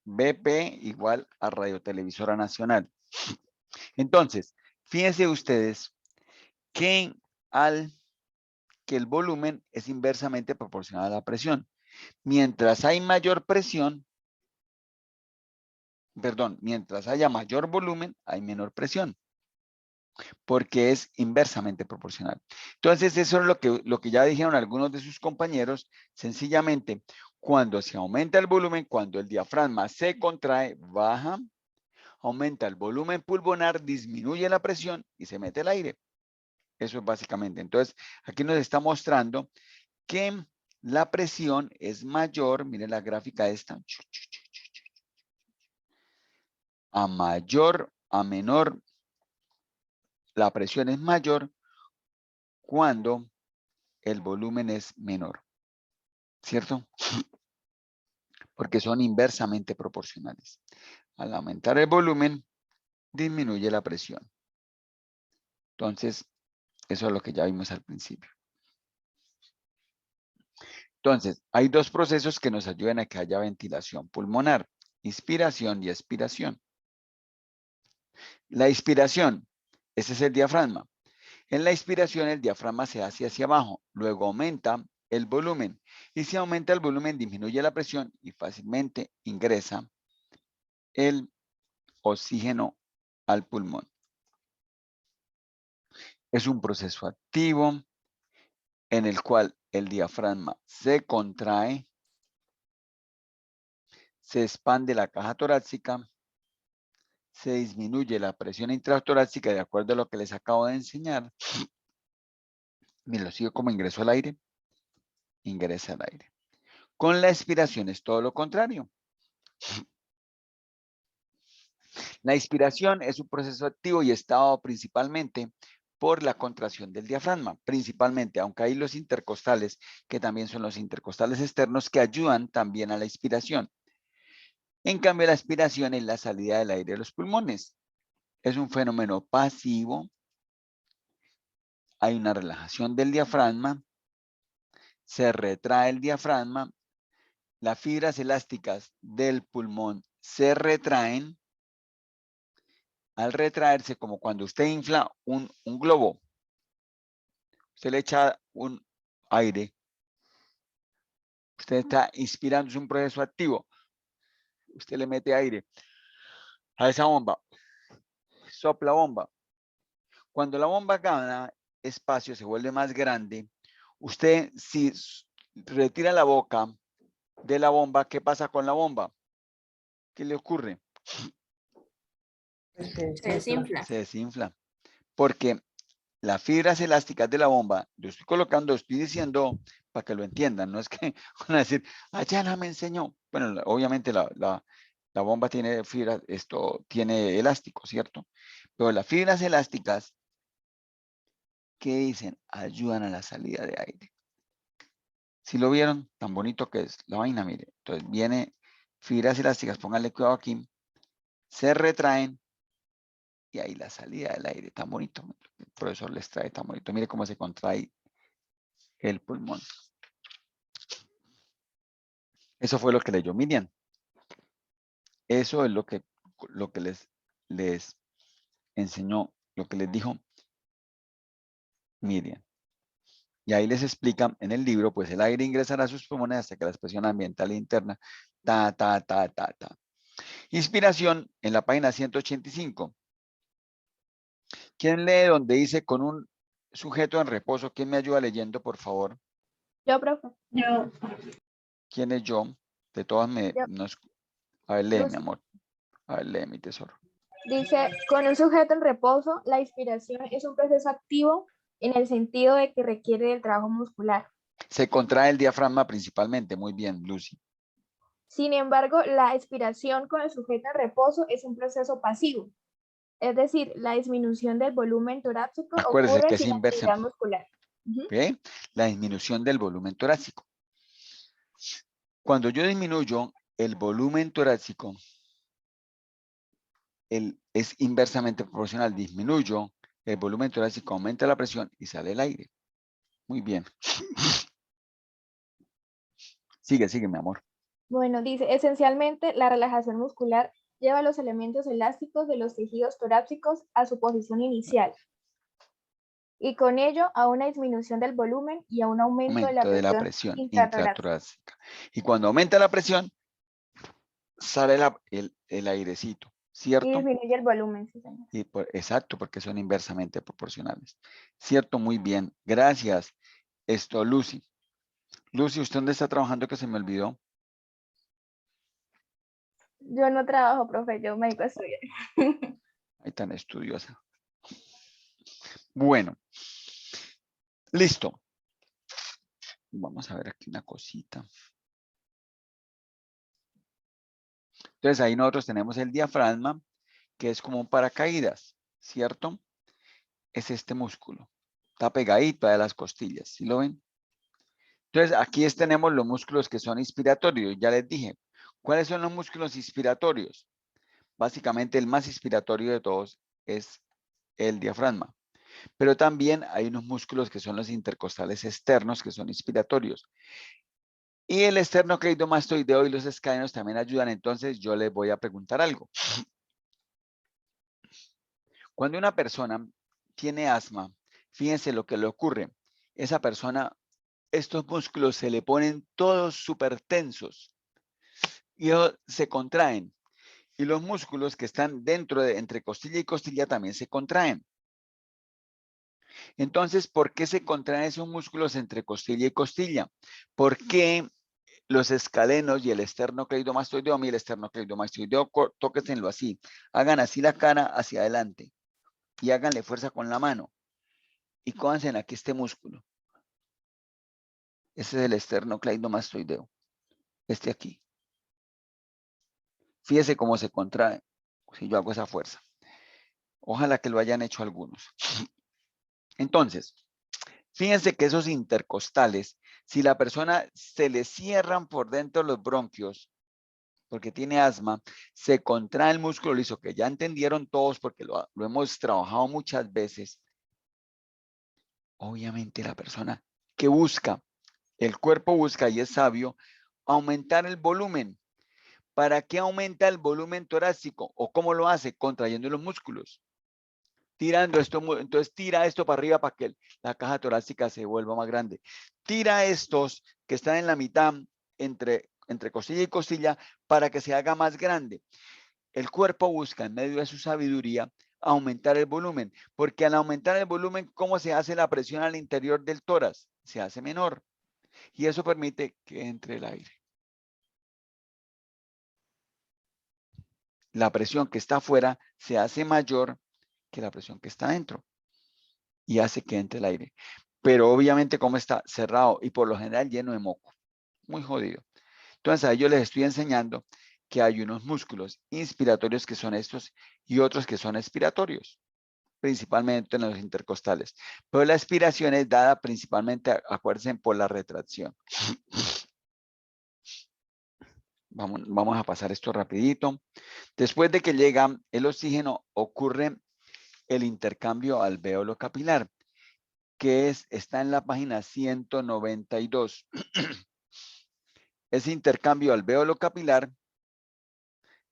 BP igual a Radiotelevisora Nacional. Entonces, fíjense ustedes que el volumen es inversamente proporcional a la presión. Mientras hay mayor presión, mientras haya mayor volumen, hay menor presión, porque es inversamente proporcional. Entonces, eso es lo que ya dijeron algunos de sus compañeros. Sencillamente, cuando se aumenta el volumen, cuando el diafragma se contrae, baja, aumenta el volumen pulmonar, disminuye la presión y se mete el aire. Eso es básicamente. Entonces, aquí nos está mostrando que la presión es mayor. Miren la gráfica esta. A menor, la presión es mayor cuando el volumen es menor. ¿Cierto? Porque son inversamente proporcionales. Al aumentar el volumen, disminuye la presión. Entonces, eso es lo que ya vimos al principio. Entonces, hay dos procesos que nos ayudan a que haya ventilación pulmonar: inspiración y expiración. La inspiración, ese es el diafragma. En la inspiración, el diafragma se hace hacia abajo, luego aumenta el volumen. Y si aumenta el volumen, disminuye la presión y fácilmente ingresa el oxígeno al pulmón. Es un proceso activo en el cual el diafragma se contrae, se expande la caja torácica, se disminuye la presión intratorácica de acuerdo a lo que les acabo de enseñar. Miren, lo sigo como ingreso al aire. Ingresa al aire. Con la expiración es todo lo contrario. La inspiración es un proceso activo y está dado principalmente por la contracción del diafragma, principalmente, aunque hay los intercostales, que también son los intercostales externos, que ayudan también a la inspiración. En cambio, la expiración es la salida del aire de los pulmones. Es un fenómeno pasivo. Hay una relajación del diafragma. Se retrae el diafragma. Las fibras elásticas del pulmón se retraen. Al retraerse, como cuando usted infla un globo, usted le echa un aire, Usted está inspirando, es un proceso activo. Usted le mete aire a esa bomba. Sopla bomba. Cuando la bomba gana espacio, se vuelve más grande. Usted, si retira la boca de la bomba, ¿qué pasa con la bomba? ¿Qué le ocurre? Se desinfla. Se desinfla. Porque las fibras elásticas de la bomba, yo estoy colocando, estoy diciendo para que lo entiendan, no es que van a decir, Ayala me enseñó. Bueno, obviamente la bomba tiene fibras, esto tiene elástico, ¿cierto? Pero las fibras elásticas, ¿qué dicen? Ayudan a la salida de aire. Si lo vieron, tan bonito que es la vaina, mire. Entonces viene fibras elásticas, pónganle cuidado aquí, se retraen y ahí la salida del aire, tan bonito. El profesor les trae tan bonito. Mire cómo se contrae el pulmón. Eso fue lo que leyó Miriam. Eso es lo que les enseñó, lo que les dijo Miriam. Y ahí les explica en el libro, pues el aire ingresará a sus pulmones hasta que la presión ambiental interna, ta. Inspiración en la página 185. ¿Quién lee donde dice con un sujeto en reposo? ¿Quién me ayuda leyendo, por favor? Yo, profe. Yo. ¿Quién es yo? De todas Yo. A ver, lee, mi Lucy. amor. A ver, lee, mi tesoro. Dice, con un sujeto en reposo, la inspiración es un proceso activo en el sentido de que requiere del trabajo muscular. Se contrae el diafragma principalmente. Muy bien, Lucy. Sin embargo, la expiración con el sujeto en reposo es un proceso pasivo. Es decir, la disminución del volumen torácico Acuérdese ocurre que es sin inversa. actividad muscular. ¿Ve? La disminución del volumen torácico. Cuando yo disminuyo el volumen torácico, es inversamente proporcional. Disminuyo el volumen torácico, aumenta la presión y sale el aire. Muy bien. Sigue, mi amor. Bueno, dice, esencialmente la relajación muscular lleva los elementos elásticos de los tejidos torácicos a su posición inicial y con ello a una disminución del volumen y a un aumento de la presión intratorácica. intratorácica. Y cuando aumenta la presión, sale el airecito, ¿cierto? Y disminuye el volumen, sí, señor. Exacto, porque son inversamente proporcionales. ¿Cierto? Muy bien. Gracias. Lucy. Lucy, ¿usted dónde está trabajando que se me olvidó? Yo no trabajo, profe, yo me dedico a estudiar. Ay, tan estudiosa. Bueno. Listo. Vamos a ver aquí una cosita. Entonces ahí nosotros tenemos el diafragma, que es como un paracaídas, ¿cierto? Es este músculo. Está pegadito a las costillas, ¿sí lo ven? Entonces aquí tenemos los músculos que son inspiratorios. Ya les dije, ¿cuáles son los músculos inspiratorios? Básicamente el más inspiratorio de todos es el diafragma. Pero también hay unos músculos que son los intercostales externos que son inspiratorios. Y el esternocleidomastoideo y los escalenos también ayudan. Entonces yo les voy a preguntar algo. Cuando una persona tiene asma, fíjense lo que le ocurre. Esa persona, estos músculos se le ponen todos súper tensos y se contraen. Y los músculos que están entre costilla y costilla también se contraen. Entonces, ¿por qué se contraen esos músculos entre costilla y costilla? ¿Por qué los escalenos y el esternocleidomastoideo? Y el esternocleidomastoideo, tóquenlo así. Hagan así la cara hacia adelante y háganle fuerza con la mano. Y cójanse aquí este músculo. Ese es el esternocleidomastoideo. Este aquí. Fíjese cómo se contrae si yo hago esa fuerza. Ojalá que lo hayan hecho algunos. Entonces, fíjense que esos intercostales, si la persona se le cierran por dentro los bronquios, porque tiene asma, se contrae el músculo liso, que ya entendieron todos porque lo hemos trabajado muchas veces. Obviamente la persona que busca, el cuerpo busca y es sabio, aumentar el volumen. ¿Para qué aumenta el volumen torácico? ¿O cómo lo hace? Contrayendo los músculos. Tirando esto, entonces tira esto para arriba para que la caja torácica se vuelva más grande. Tira estos que están en la mitad entre costilla y costilla para que se haga más grande. El cuerpo busca en medio de su sabiduría aumentar el volumen, porque al aumentar el volumen, ¿cómo se hace la presión al interior del tórax? Se hace menor y eso permite que entre el aire. La presión que está afuera se hace mayor que la presión que está dentro y hace que entre el aire. Pero obviamente como está cerrado y por lo general lleno de moco, muy jodido. Entonces a ellos les estoy enseñando que hay unos músculos inspiratorios que son estos y otros que son expiratorios, principalmente en los intercostales. Pero la expiración es dada principalmente, acuérdense, por la retracción. Vamos a pasar esto rapidito. Después de que llega el oxígeno, ocurre el intercambio alvéolo capilar, que está en la página 192. Ese intercambio alvéolo capilar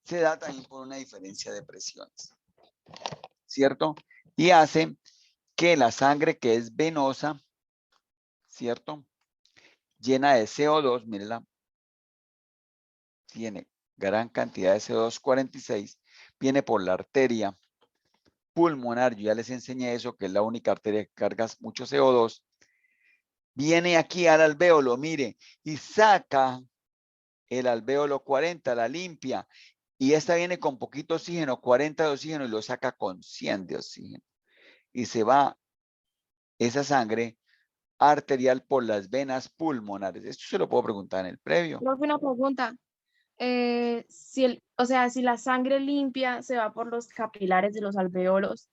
se da también por una diferencia de presiones, ¿cierto? Y hace que la sangre que es venosa, ¿cierto? Llena de CO2, mírenla, tiene gran cantidad de CO2, 46, viene por la arteria pulmonar, yo ya les enseñé eso, que es la única arteria que carga mucho CO2, viene aquí al alvéolo, mire, y saca el alvéolo 40, la limpia, y esta viene con poquito oxígeno, 40 de oxígeno, y lo saca con 100 de oxígeno. Y se va esa sangre arterial por las venas pulmonares. Esto se lo puedo preguntar en el previo. Profe, una pregunta. O sea, si la sangre limpia se va por los capilares de los alvéolos,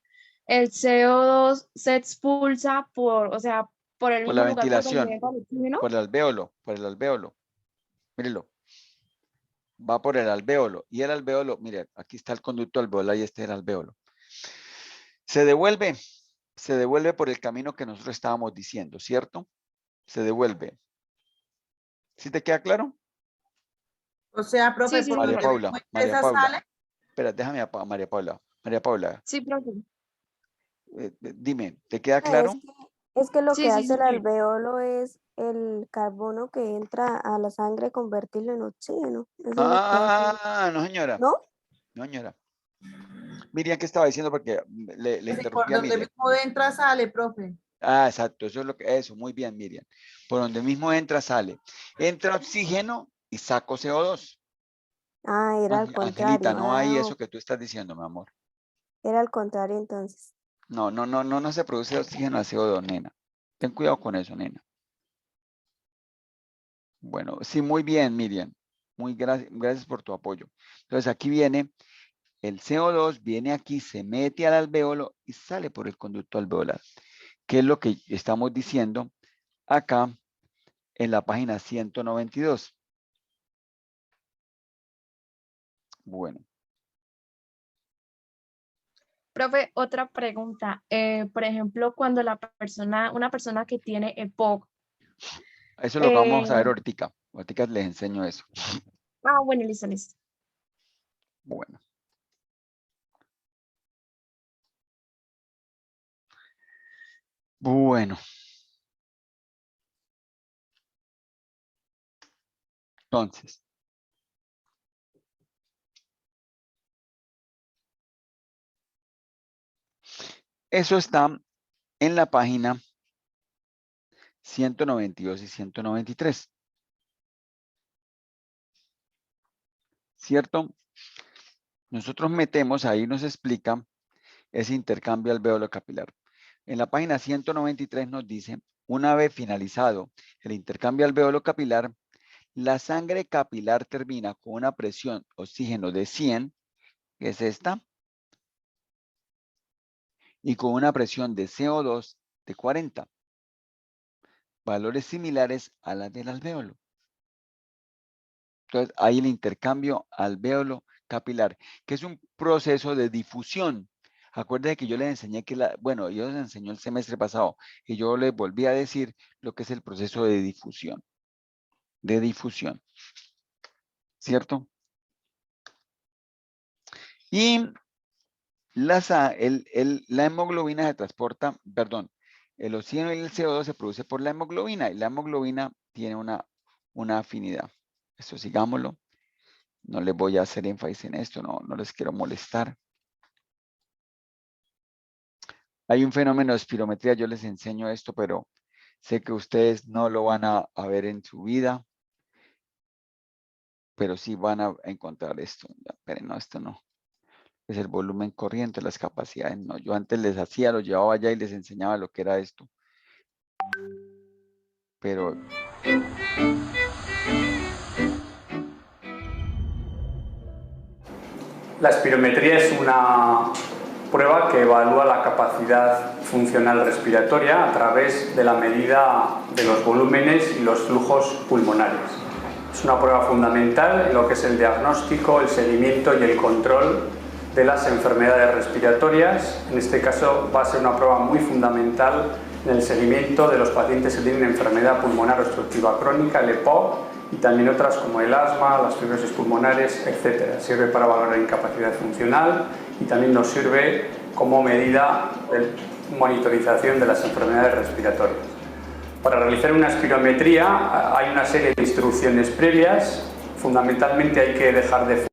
el CO2 se expulsa por, o sea, por el Por mismo la lugar por donde ventilación, entra el oxígeno. por el alvéolo. Mírenlo. Va por el alvéolo. Y el alvéolo, mire, aquí está el conducto alveolar y este es el alvéolo. Se devuelve por el camino que nosotros estábamos diciendo, ¿cierto? Se devuelve. ¿Sí te queda claro? O sea, profe, Sí, por María donde Paula, mismo María esa Paula. sale. Espera, déjame a María Paula. María Paula, Sí, profe. dime, ¿te queda Es claro? es que lo que Sí, sí, hace el sí. alveolo es el carbono que entra a la sangre convertirlo en oxígeno. Eso es lo que hace. No, señora. ¿No? No, señora. Miriam, ¿qué estaba diciendo? Porque le Pues, por interrumpí a donde Miriam. mismo entra, sale, profe. Exacto, eso es eso, muy bien, Miriam. Por donde mismo entra, sale. Entra oxígeno y saco CO2. Ah, era al Angelita, contrario. no hay Ah, eso que tú estás diciendo, mi amor. era al contrario entonces. No se produce oxígeno a CO2, nena. Ten cuidado con eso, nena. Bueno, sí, muy bien, Miriam. Muy gracias por tu apoyo. Entonces aquí viene el CO2, viene aquí, se mete al alvéolo y sale por el conducto alveolar. ¿Qué es lo que estamos diciendo acá en la página 192? Bueno. Profe, otra pregunta. Por ejemplo, cuando una persona que tiene EPOC. Eso es lo que vamos a ver ahorita. Ahorita les enseño eso. Bueno, listo, listo. Bueno. Bueno. Entonces. Eso está en la página 192 y 193. ¿Cierto? Nosotros metemos, ahí nos explica ese intercambio alvéolo capilar. En la página 193 nos dice, una vez finalizado el intercambio alvéolo capilar, la sangre capilar termina con una presión oxígeno de 100, que es esta, y con una presión de CO2 de 40, valores similares a las del alvéolo. Entonces, hay el intercambio alvéolo capilar, que es un proceso de difusión. Acuérdense que yo les enseñé que yo les enseñó el semestre pasado y yo les volví a decir lo que es el proceso de difusión. ¿Cierto? Y la hemoglobina se transporta, perdón, el oxígeno y el CO2 se produce por la hemoglobina y la hemoglobina tiene una afinidad. Eso sigámoslo. No les voy a hacer énfasis en esto, no les quiero molestar. Hay un fenómeno de espirometría, yo les enseño esto, pero sé que ustedes no lo van a ver en su vida, pero sí van a encontrar esto. Ya, esperen, no, esto no. Es el volumen corriente, las capacidades, no. Yo antes les hacía, lo llevaba allá y les enseñaba lo que era esto. Pero la espirometría es una prueba que evalúa la capacidad funcional respiratoria a través de la medida de los volúmenes y los flujos pulmonares. Es una prueba fundamental en lo que es el diagnóstico, el seguimiento y el control de las enfermedades respiratorias. En este caso va a ser una prueba muy fundamental en el seguimiento de los pacientes que tienen enfermedad pulmonar obstructiva crónica, el EPOC, y también otras como el asma, las fibrosis pulmonares, etc. Sirve para valorar la incapacidad funcional y también nos sirve como medida de monitorización de las enfermedades respiratorias. Para realizar una espirometría hay una serie de instrucciones previas. Fundamentalmente hay que dejar de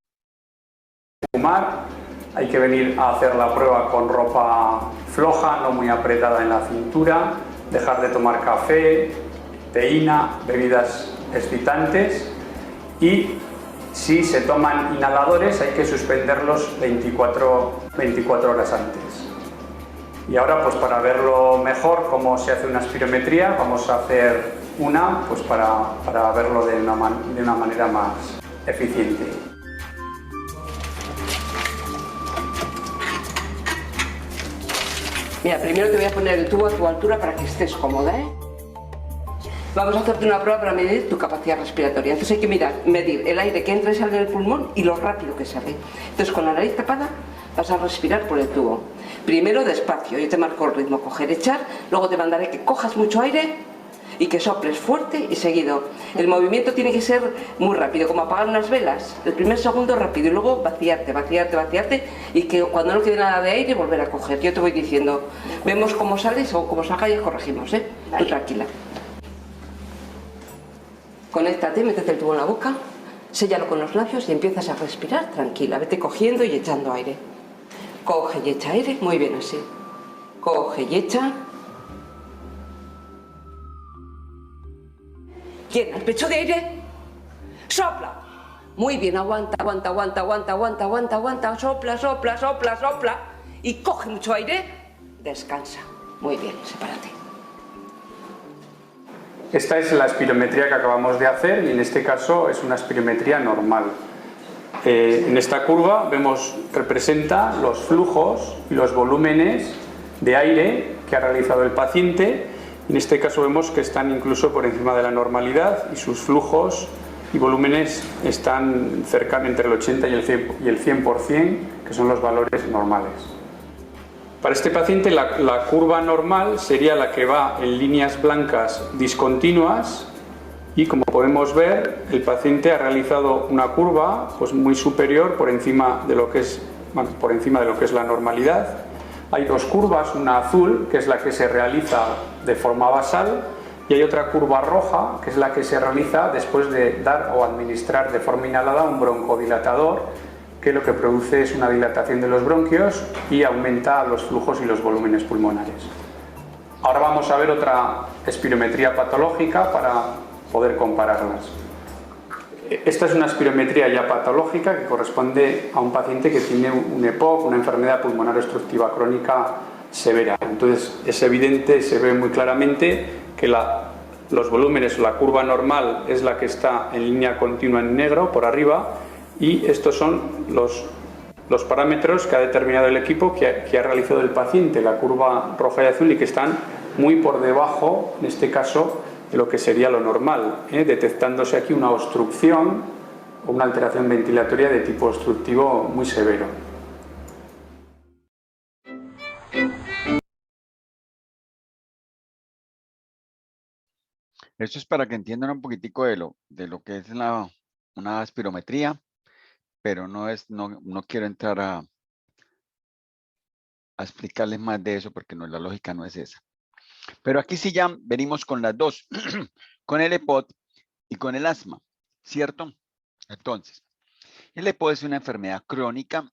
fumar, hay que venir a hacer la prueba con ropa floja, no muy apretada en la cintura, dejar de tomar café, teína, bebidas excitantes, y si se toman inhaladores hay que suspenderlos 24 horas antes. Y ahora, pues para verlo mejor cómo se hace una espirometría, vamos a hacer una, pues para verlo de una manera más eficiente. Mira, primero te voy a poner el tubo a tu altura para que estés cómoda, ¿eh? Vamos a hacerte una prueba para medir tu capacidad respiratoria. Entonces hay que medir el aire que entra y sale del pulmón y lo rápido que sale. Entonces con la nariz tapada vas a respirar por el tubo. Primero despacio, yo te marco el ritmo, coger, echar, luego te mandaré que cojas mucho aire y que soples fuerte y seguido. El movimiento tiene que ser muy rápido, como apagar unas velas. El primer segundo rápido y luego vaciarte, vaciarte, vaciarte, y que cuando no quede nada de aire volver a coger. Yo te voy diciendo, vemos cómo sales o cómo salga y corregimos, ¿eh? Tú tranquila. Conéctate, métete el tubo en la boca, séllalo con los labios y empiezas a respirar tranquila. Vete cogiendo y echando aire. Coge y echa aire, muy bien así. Coge y echa. Llena el pecho de aire. Sopla. Muy bien, aguanta, aguanta, aguanta, aguanta, aguanta, aguanta, aguanta. Sopla, sopla, sopla, sopla. Y coge mucho aire. Descansa. Muy bien, sepárate. Esta es la espirometría que acabamos de hacer y en este caso es una espirometría normal. En esta curva representa los flujos y los volúmenes de aire que ha realizado el paciente. En este caso vemos que están incluso por encima de la normalidad y sus flujos y volúmenes están cercanos entre el 80 y el 100%, que son los valores normales. Para este paciente la curva normal sería la que va en líneas blancas discontinuas y, como podemos ver, el paciente ha realizado una curva pues muy superior por encima de lo que es la normalidad. Hay dos curvas, una azul, que es la que se realiza de forma basal, y hay otra curva roja, que es la que se realiza después de dar o administrar de forma inhalada un broncodilatador, que lo que produce es una dilatación de los bronquios y aumenta los flujos y los volúmenes pulmonares. Ahora vamos a ver otra espirometría patológica para poder compararlas. Esta es una espirometría ya patológica que corresponde a un paciente que tiene un EPOC, una enfermedad pulmonar obstructiva crónica severa. Entonces es evidente, se ve muy claramente que los volúmenes, la curva normal es la que está en línea continua en negro por arriba, y estos son los parámetros que ha determinado el equipo que ha realizado el paciente, la curva roja y azul, y que están muy por debajo, en este caso, de lo que sería lo normal, detectándose aquí una obstrucción o una alteración ventilatoria de tipo obstructivo muy severo. esto es para que entiendan un poquitico de lo que es una espirometría, pero no quiero entrar a explicarles más de eso porque la lógica no es esa. Pero aquí sí ya venimos con las dos, con el EPOC y con el asma. ¿cierto? Entonces, el EPOC es una enfermedad crónica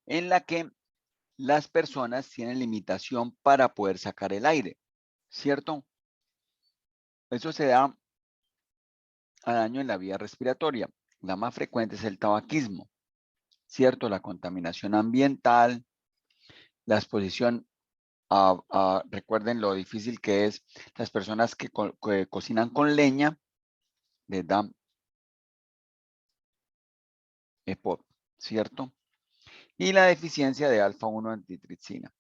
en la que las personas tienen limitación para poder sacar el aire, ¿cierto? Eso se da a daño en la vía respiratoria. La más frecuente es el tabaquismo, ¿cierto? La contaminación ambiental, la exposición recuerden lo difícil que es las personas que cocinan con leña, les dan EPOC, ¿cierto? Y la deficiencia de alfa-1 antitripsina.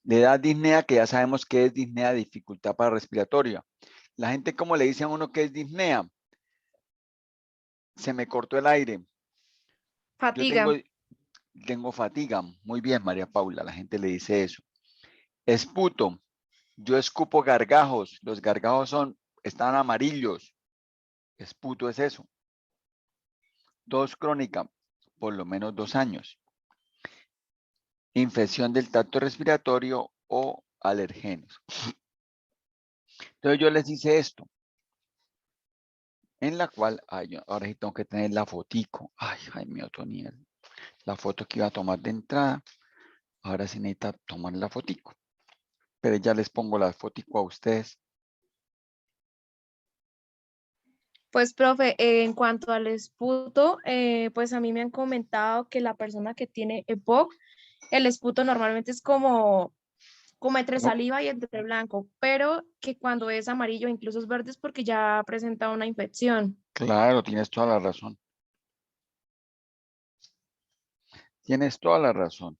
Le da disnea, que ya sabemos que es disnea, dificultad para respiratoria. La gente, como le dice a uno que es disnea, se me cortó el aire. Fatiga. Yo tengo fatiga. Muy bien, María Paula, la gente le dice eso. Esputo. Yo escupo gargajos. Los gargajos están amarillos. Esputo es eso. Tos crónica, por lo menos 2 años. Infección del tracto respiratorio o alergenos. Entonces yo les hice esto. En la cual, ahora sí tengo que tener la fotico. Ay, Jaime Otoniel. La foto que iba a tomar de entrada. Ahora sí necesita tomar la fotico. Pero ya les pongo la fotico a ustedes. Pues, profe, en cuanto al esputo, pues a mí me han comentado que la persona que tiene EPOC, el esputo normalmente es como entre saliva y entre blanco, pero que cuando es amarillo, incluso es verde, es porque ya presenta una infección. Claro, tienes toda la razón. Tienes toda la razón.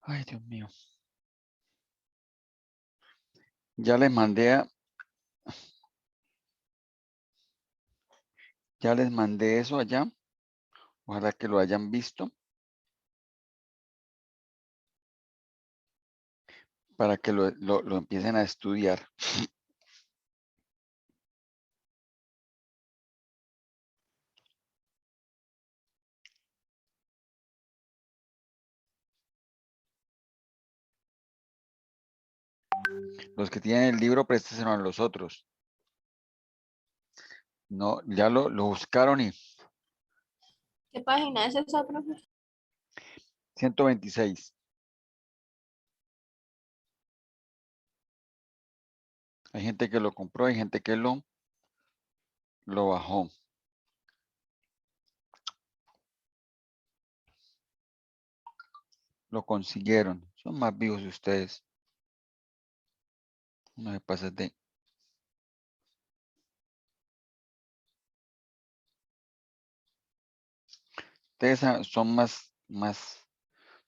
Ay, Dios mío. Ya les mandé eso allá. Ojalá que lo hayan visto. Para que lo empiecen a estudiar. Los que tienen el libro, préstenselo a los otros. No, ya lo buscaron y ¿Qué página es esa, profe? 126. Hay gente que lo compró, hay gente que lo bajó. Lo consiguieron. Son más vivos de ustedes. No me pases de... Ustedes son más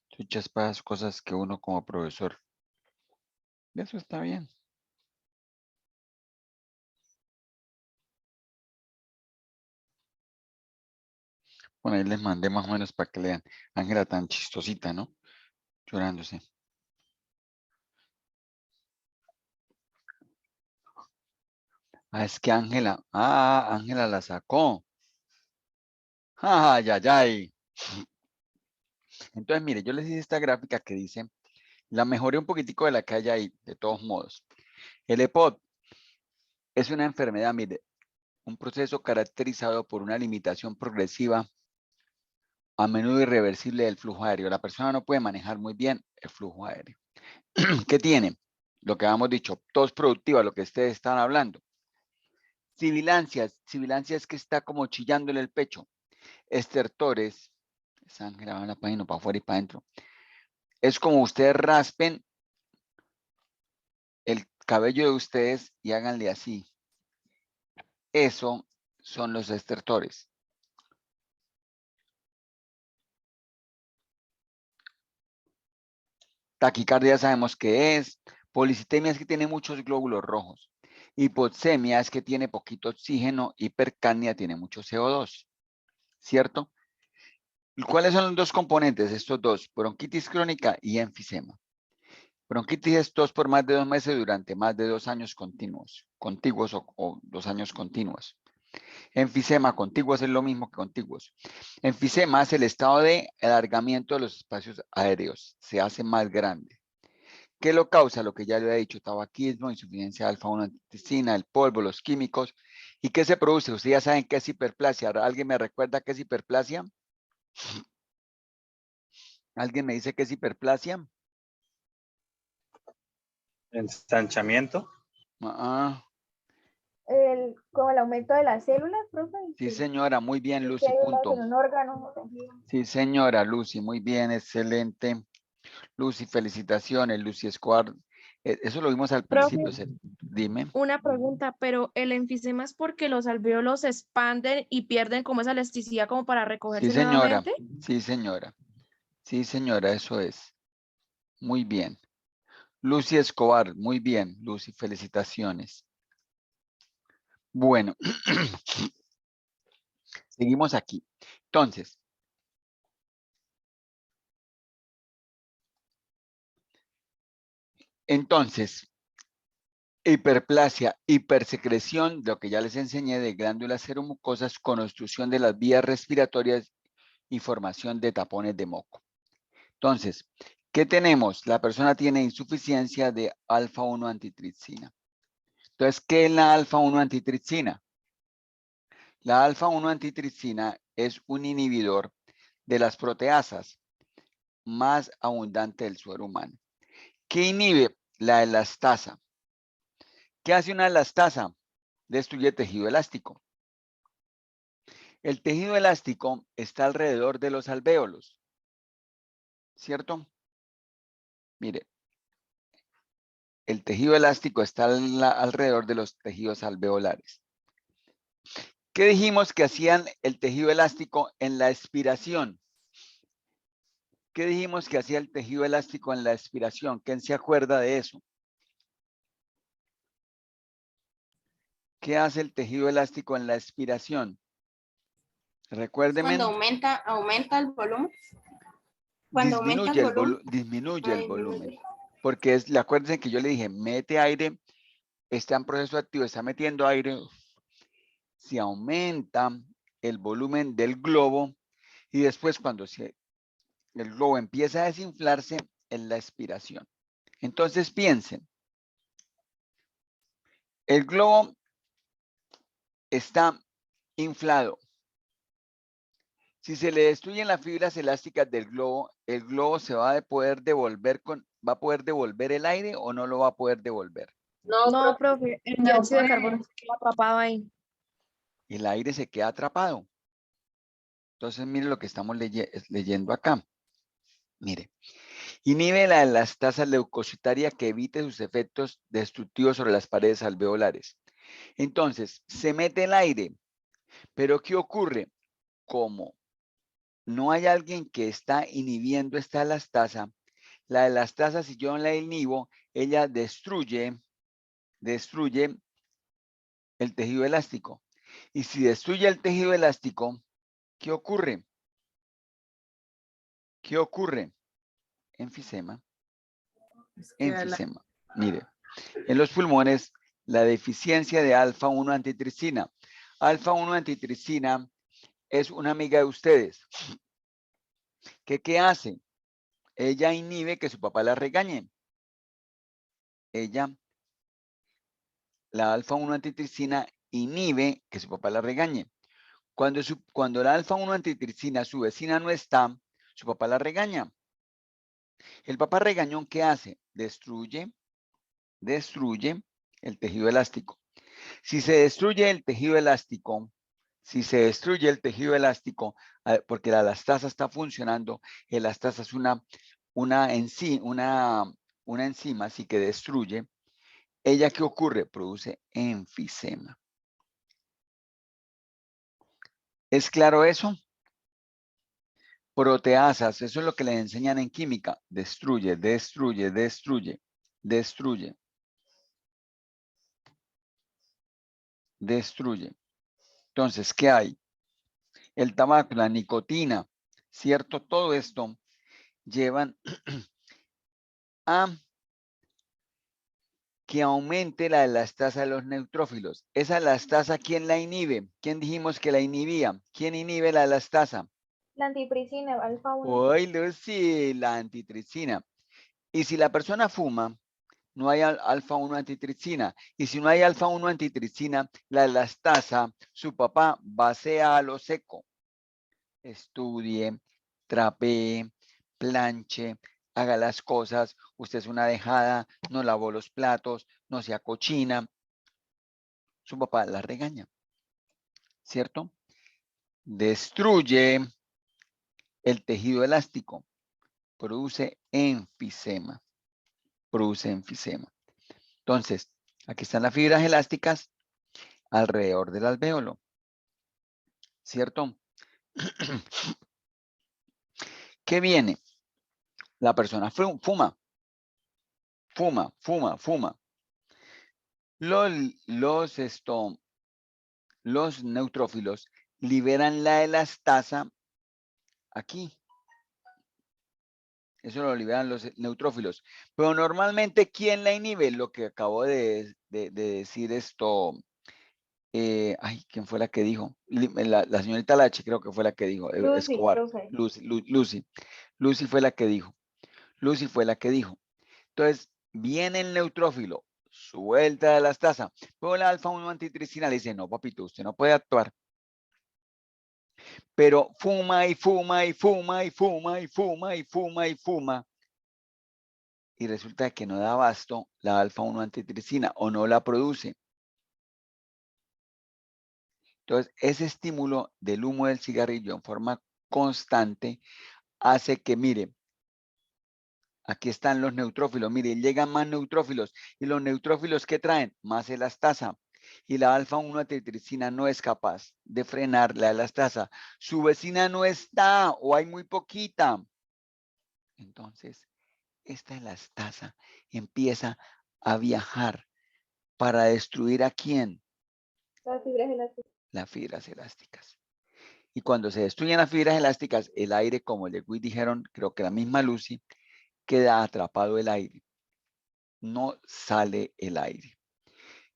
chuchas para las cosas que uno como profesor. Y eso está bien. Bueno, ahí les mandé más o menos para que lean. Ángela tan chistosita, ¿no? Llorándose. Ah, es que Ángela la sacó. Ay, ay, ay. Entonces, mire, yo les hice esta gráfica que dice, la mejoré un poquitico de la que hay ahí, de todos modos. El EPOC es una enfermedad, mire, un proceso caracterizado por una limitación progresiva, a menudo irreversible del flujo aéreo. La persona no puede manejar muy bien el flujo aéreo. ¿Qué tiene? Lo que habíamos dicho, tos productiva, lo que ustedes están hablando. Sibilancias es que está como chillándole el pecho. Estertores, están grabando la página para afuera y para adentro. Es como ustedes raspen el cabello de ustedes y háganle así. Eso son los estertores. Taquicardia sabemos qué es. Policitemia es que tiene muchos glóbulos rojos. Hipoxemia es que tiene poquito oxígeno. Hipercapnia tiene mucho CO2. ¿Cierto? ¿Cuáles son los dos componentes? Estos dos, bronquitis crónica y enfisema. Bronquitis es tos por más de 2 meses durante más de 2 años contiguos o 2 años continuos. Enfisema, contiguos es lo mismo que contiguos. Enfisema es el estado de alargamiento de los espacios aéreos, se hace más grande. ¿Qué lo causa? Lo que ya le he dicho, tabaquismo, insuficiencia alfa-1 antitricina, el polvo, los químicos. ¿Y qué se produce? Ustedes ya saben qué es hiperplasia. ¿Alguien me recuerda qué es hiperplasia? ¿Alguien me dice qué es hiperplasia? Ensanchamiento. Como el aumento de las células, profe. Sí, señora, muy bien, Lucy, Células punto. en un órgano o tejido. Sí, señora, Lucy, muy bien, excelente. Lucy, felicitaciones, Lucy Escobar. Eso lo vimos al Profe, principio. Dime. una pregunta, pero el enfisema es porque los alvéolos se expanden y pierden como esa elasticidad como para Sí, recogerse señora. nuevamente. Sí, señora. Sí, señora, eso es. Muy bien. Lucy Escobar, muy bien, Lucy, felicitaciones. Bueno, seguimos aquí. Entonces, hiperplasia, hipersecreción, lo que ya les enseñé de glándulas seromucosas con obstrucción de las vías respiratorias y formación de tapones de moco. Entonces, ¿qué tenemos? La persona tiene insuficiencia de alfa-1 antitripsina. Entonces, ¿qué es la alfa-1 antitripsina? La alfa-1 antitripsina es un inhibidor de las proteasas más abundante del suero humano. ¿Qué inhibe? La elastasa. ¿Qué hace una elastasa? Destruye tejido elástico. El tejido elástico está alrededor de los alvéolos, ¿cierto? Mire, el tejido elástico está alrededor de los tejidos alveolares. ¿Qué dijimos que hacían el tejido elástico en la expiración? ¿Qué dijimos que hacía el tejido elástico en la expiración? ¿Quién se acuerda de eso? ¿Qué hace el tejido elástico en la expiración? Recuérdeme. Cuando aumenta el volumen. Cuando aumenta el volumen. Disminuye el volumen. Porque acuérdense que yo le dije, mete aire, está en proceso activo, está metiendo aire. Si aumenta el volumen del globo y después cuando el globo empieza a desinflarse en la expiración. Entonces piensen, el globo está inflado. Si se le destruyen las fibras elásticas del globo, el globo se va a poder devolver ¿va a poder devolver el aire o no lo va a poder devolver? No, profe, el dióxido de carbono se queda atrapado ahí. El aire se queda atrapado. Entonces, mire lo que estamos leyendo acá. Mire, inhibe la elastasa leucocitaria que evite sus efectos destructivos sobre las paredes alveolares. Entonces, se mete el aire, pero ¿qué ocurre? Como no hay alguien que está inhibiendo esta elastasa, la elastasa, si yo la inhibo, ella destruye el tejido elástico. Y si destruye el tejido elástico, ¿qué ocurre? ¿Qué ocurre? Enfisema. Enfisema. Mire, en los pulmones, la deficiencia de alfa-1 antitripsina. Alfa-1 antitripsina es una amiga de ustedes. ¿Qué hace? Ella inhibe que su papá la regañe. La alfa-1 antitripsina inhibe que su papá la regañe. Cuando la alfa-1 antitripsina, su vecina no está, su papá la regaña. El papá regañón, ¿qué hace? Destruye el tejido elástico. Si se destruye el tejido elástico, porque la elastasa está funcionando, elastasa es una enzima, así que destruye. ¿Ella qué ocurre? Produce enfisema. ¿Es claro eso? Proteasas, eso es lo que les enseñan en química. Destruye. Entonces, ¿qué hay? El tabaco, la nicotina, ¿cierto? Todo esto llevan a que aumente la elastasa de los neutrófilos. Esa elastasa, ¿quién la inhibe? ¿Quién dijimos que la inhibía? ¿Quién inhibe la elastasa? La antitripsina, alfa-1. Hoy, Lucy, la antitripsina. Y si la persona fuma, no hay alfa-1 antitripsina. Y si no hay alfa-1 antitripsina, la elastasa, su papá vacía a lo seco. Estudie, trapee, planche, haga las cosas. Usted es una dejada, no lavó los platos, no se acochina. Su papá la regaña, ¿cierto? Destruye el tejido elástico, produce enfisema. Produce enfisema. Entonces, aquí están las fibras elásticas alrededor del alvéolo, ¿cierto? ¿Qué viene? La persona fuma. Los neutrófilos liberan la elastasa aquí. Eso lo liberan los neutrófilos. Pero normalmente, ¿quién la inhibe? Lo que acabo de decir esto. Ay, ¿quién fue la que dijo? La señorita Lache creo que fue la que dijo. Lucy, Escobar. profe. Lucy fue la que dijo. Lucy fue la que dijo. Entonces, viene el neutrófilo, suelta de la elastasa. Pero la alfa-1 antitripsina le dice, no, papito, usted no puede actuar. Pero fuma y fuma y fuma y fuma y fuma y fuma y fuma. Y resulta que no da abasto la alfa-1 antitripsina o no la produce. Entonces, ese estímulo del humo del cigarrillo en forma constante hace que, mire, aquí están los neutrófilos, mire, llegan más neutrófilos. ¿Y los neutrófilos qué traen? Más elastasa. Y la alfa-1 antitripsina no es capaz de frenar la elastasa. Su vecina no está o hay muy poquita. Entonces, esta elastasa empieza a viajar para destruir ¿a quién? Las fibras elásticas. Las fibras elásticas. Y cuando se destruyen las fibras elásticas, el aire, como el de dijeron, creo que la misma Lucy, queda atrapado el aire. No sale el aire.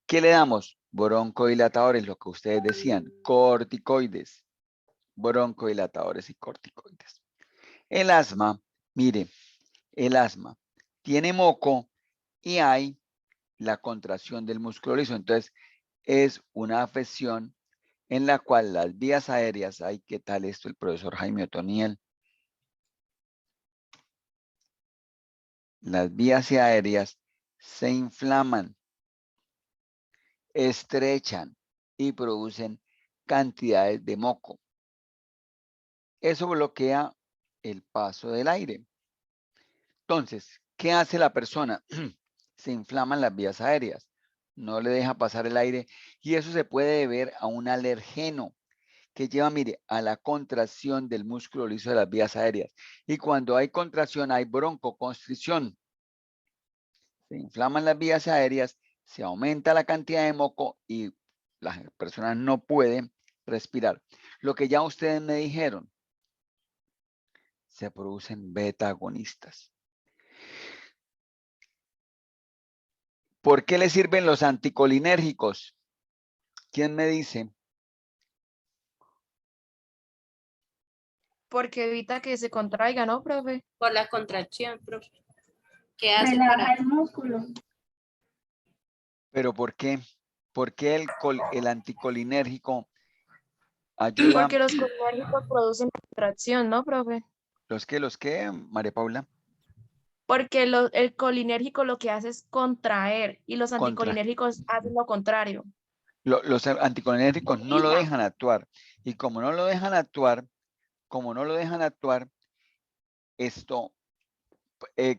¿Qué le damos? Broncodilatadores, lo que ustedes decían, corticoides. Broncodilatadores y corticoides. El asma, mire, el asma tiene moco y hay la contracción del músculo liso. Entonces, es una afección en la cual las vías aéreas, ay, ¿qué tal esto? El profesor Jaime Otoniel. Las vías aéreas se inflaman, estrechan y producen cantidades de moco. Eso bloquea el paso del aire. Entonces, ¿qué hace la persona? Se inflaman las vías aéreas, no le deja pasar el aire y eso se puede deber a un alergeno que lleva, mire, a la contracción del músculo liso de las vías aéreas. Y cuando hay contracción hay broncoconstricción. Se inflaman las vías aéreas, se aumenta la cantidad de moco y las personas no pueden respirar. Lo que ya ustedes me dijeron, se producen beta agonistas. ¿Por qué le sirven los anticolinérgicos? ¿Quién me dice? Porque evita que se contraiga, ¿no, profe? Por la contracción, profe. ¿Qué hace Relaja para...? el músculo. ¿Pero por qué? ¿Por qué el anticolinérgico ayuda? Porque los colinérgicos producen contracción, ¿no, profe? ¿Los qué, María Paula? Porque el colinérgico lo que hace es contraer y los anticolinérgicos hacen lo contrario. Los anticolinérgicos no lo dejan actuar. Y como no lo dejan actuar, esto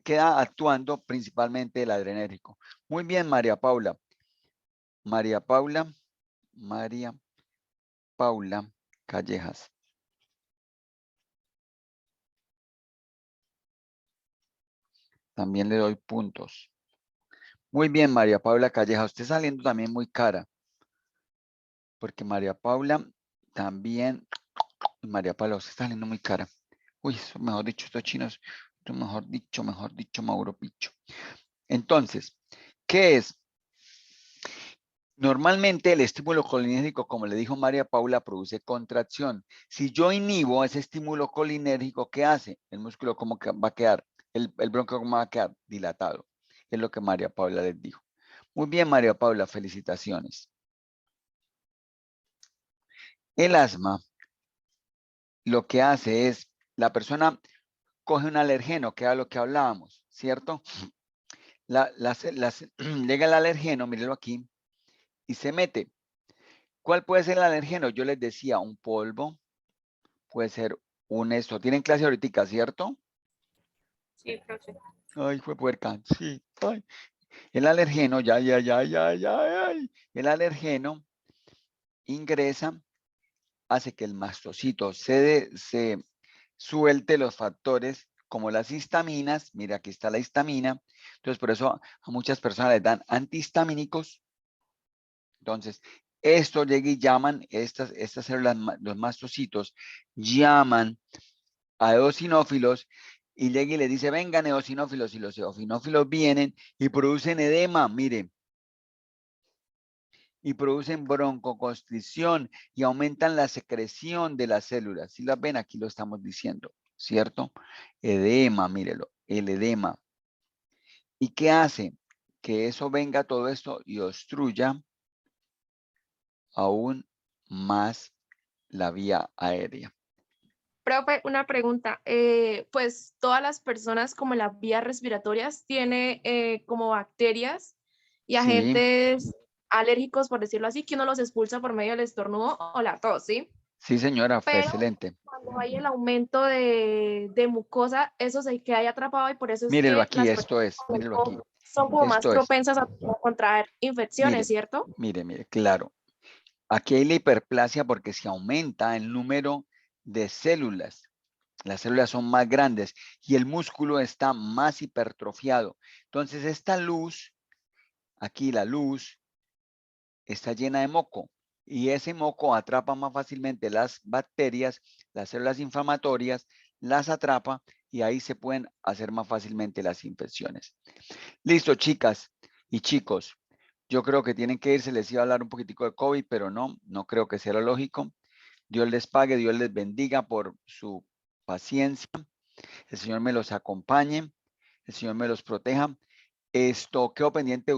queda actuando principalmente el adrenérgico. Muy bien, María Paula. María Paula Callejas. También le doy puntos. Muy bien, María Paula Callejas. Usted saliendo también muy cara. Porque María Paula también... María Paula, usted está saliendo muy cara. Uy, eso, mejor dicho, estos chinos... Mejor dicho, Mauro Picho. Entonces, ¿qué es? Normalmente el estímulo colinérgico, como le dijo María Paula, produce contracción. Si yo inhibo ese estímulo colinérgico, ¿qué hace? El músculo, ¿cómo va a quedar? el bronquio va a quedar dilatado. Es lo que María Paula les dijo. Muy bien, María Paula, felicitaciones. El asma lo que hace es, la persona coge un alergeno, que era lo que hablábamos, ¿cierto? Llega el alergeno, mírenlo aquí, y se mete. ¿Cuál puede ser el alergeno? Yo les decía, un polvo, puede ser un esto. Tienen clase ahorita, ¿cierto? Sí, profe. Ay, fue puerca, sí. Ay. El alergeno, ya. El alergeno ingresa, hace que el mastocito se suelte los factores como las histaminas. Mira, aquí está la histamina. Entonces, por eso a muchas personas les dan antihistamínicos. Entonces, esto llega y llaman, estas células, los mastocitos, llaman a eosinófilos y llega y le dice, vengan eosinófilos, y los eosinófilos vienen y producen edema, miren, y producen broncoconstricción y aumentan la secreción de las células. Si las ven, aquí lo estamos diciendo, ¿cierto? Edema, mírelo, el edema. ¿Y qué hace? Que eso venga todo esto y obstruya aún más la vía aérea. Profe, una pregunta. Pues todas las personas como las vías respiratorias tienen como bacterias y Sí, agentes alérgicos, por decirlo así, que uno los expulsa por medio del estornudo o la tos, ¿sí? sí señora, fue Pero excelente. cuando hay el aumento de mucosa, eso se queda ahí atrapado y por eso es Mírelo que aquí, las esto personas es, mírelo aquí, son como más esto es. propensas a contraer infecciones, Mire, ¿cierto? mire, claro. Aquí hay la hiperplasia porque se aumenta el número de células. Las células son más grandes y el músculo está más hipertrofiado. Entonces, esta luz, aquí la luz, está llena de moco. Y ese moco atrapa más fácilmente las bacterias, las células inflamatorias, las atrapa y ahí se pueden hacer más fácilmente las infecciones. Listo, chicas y chicos. Yo creo que tienen que irse, les iba a hablar un poquitico de COVID, pero no creo que sea lo lógico. Dios les pague, Dios les bendiga por su paciencia. El Señor me los acompañe, el Señor me los proteja. Esto, quedo pendiente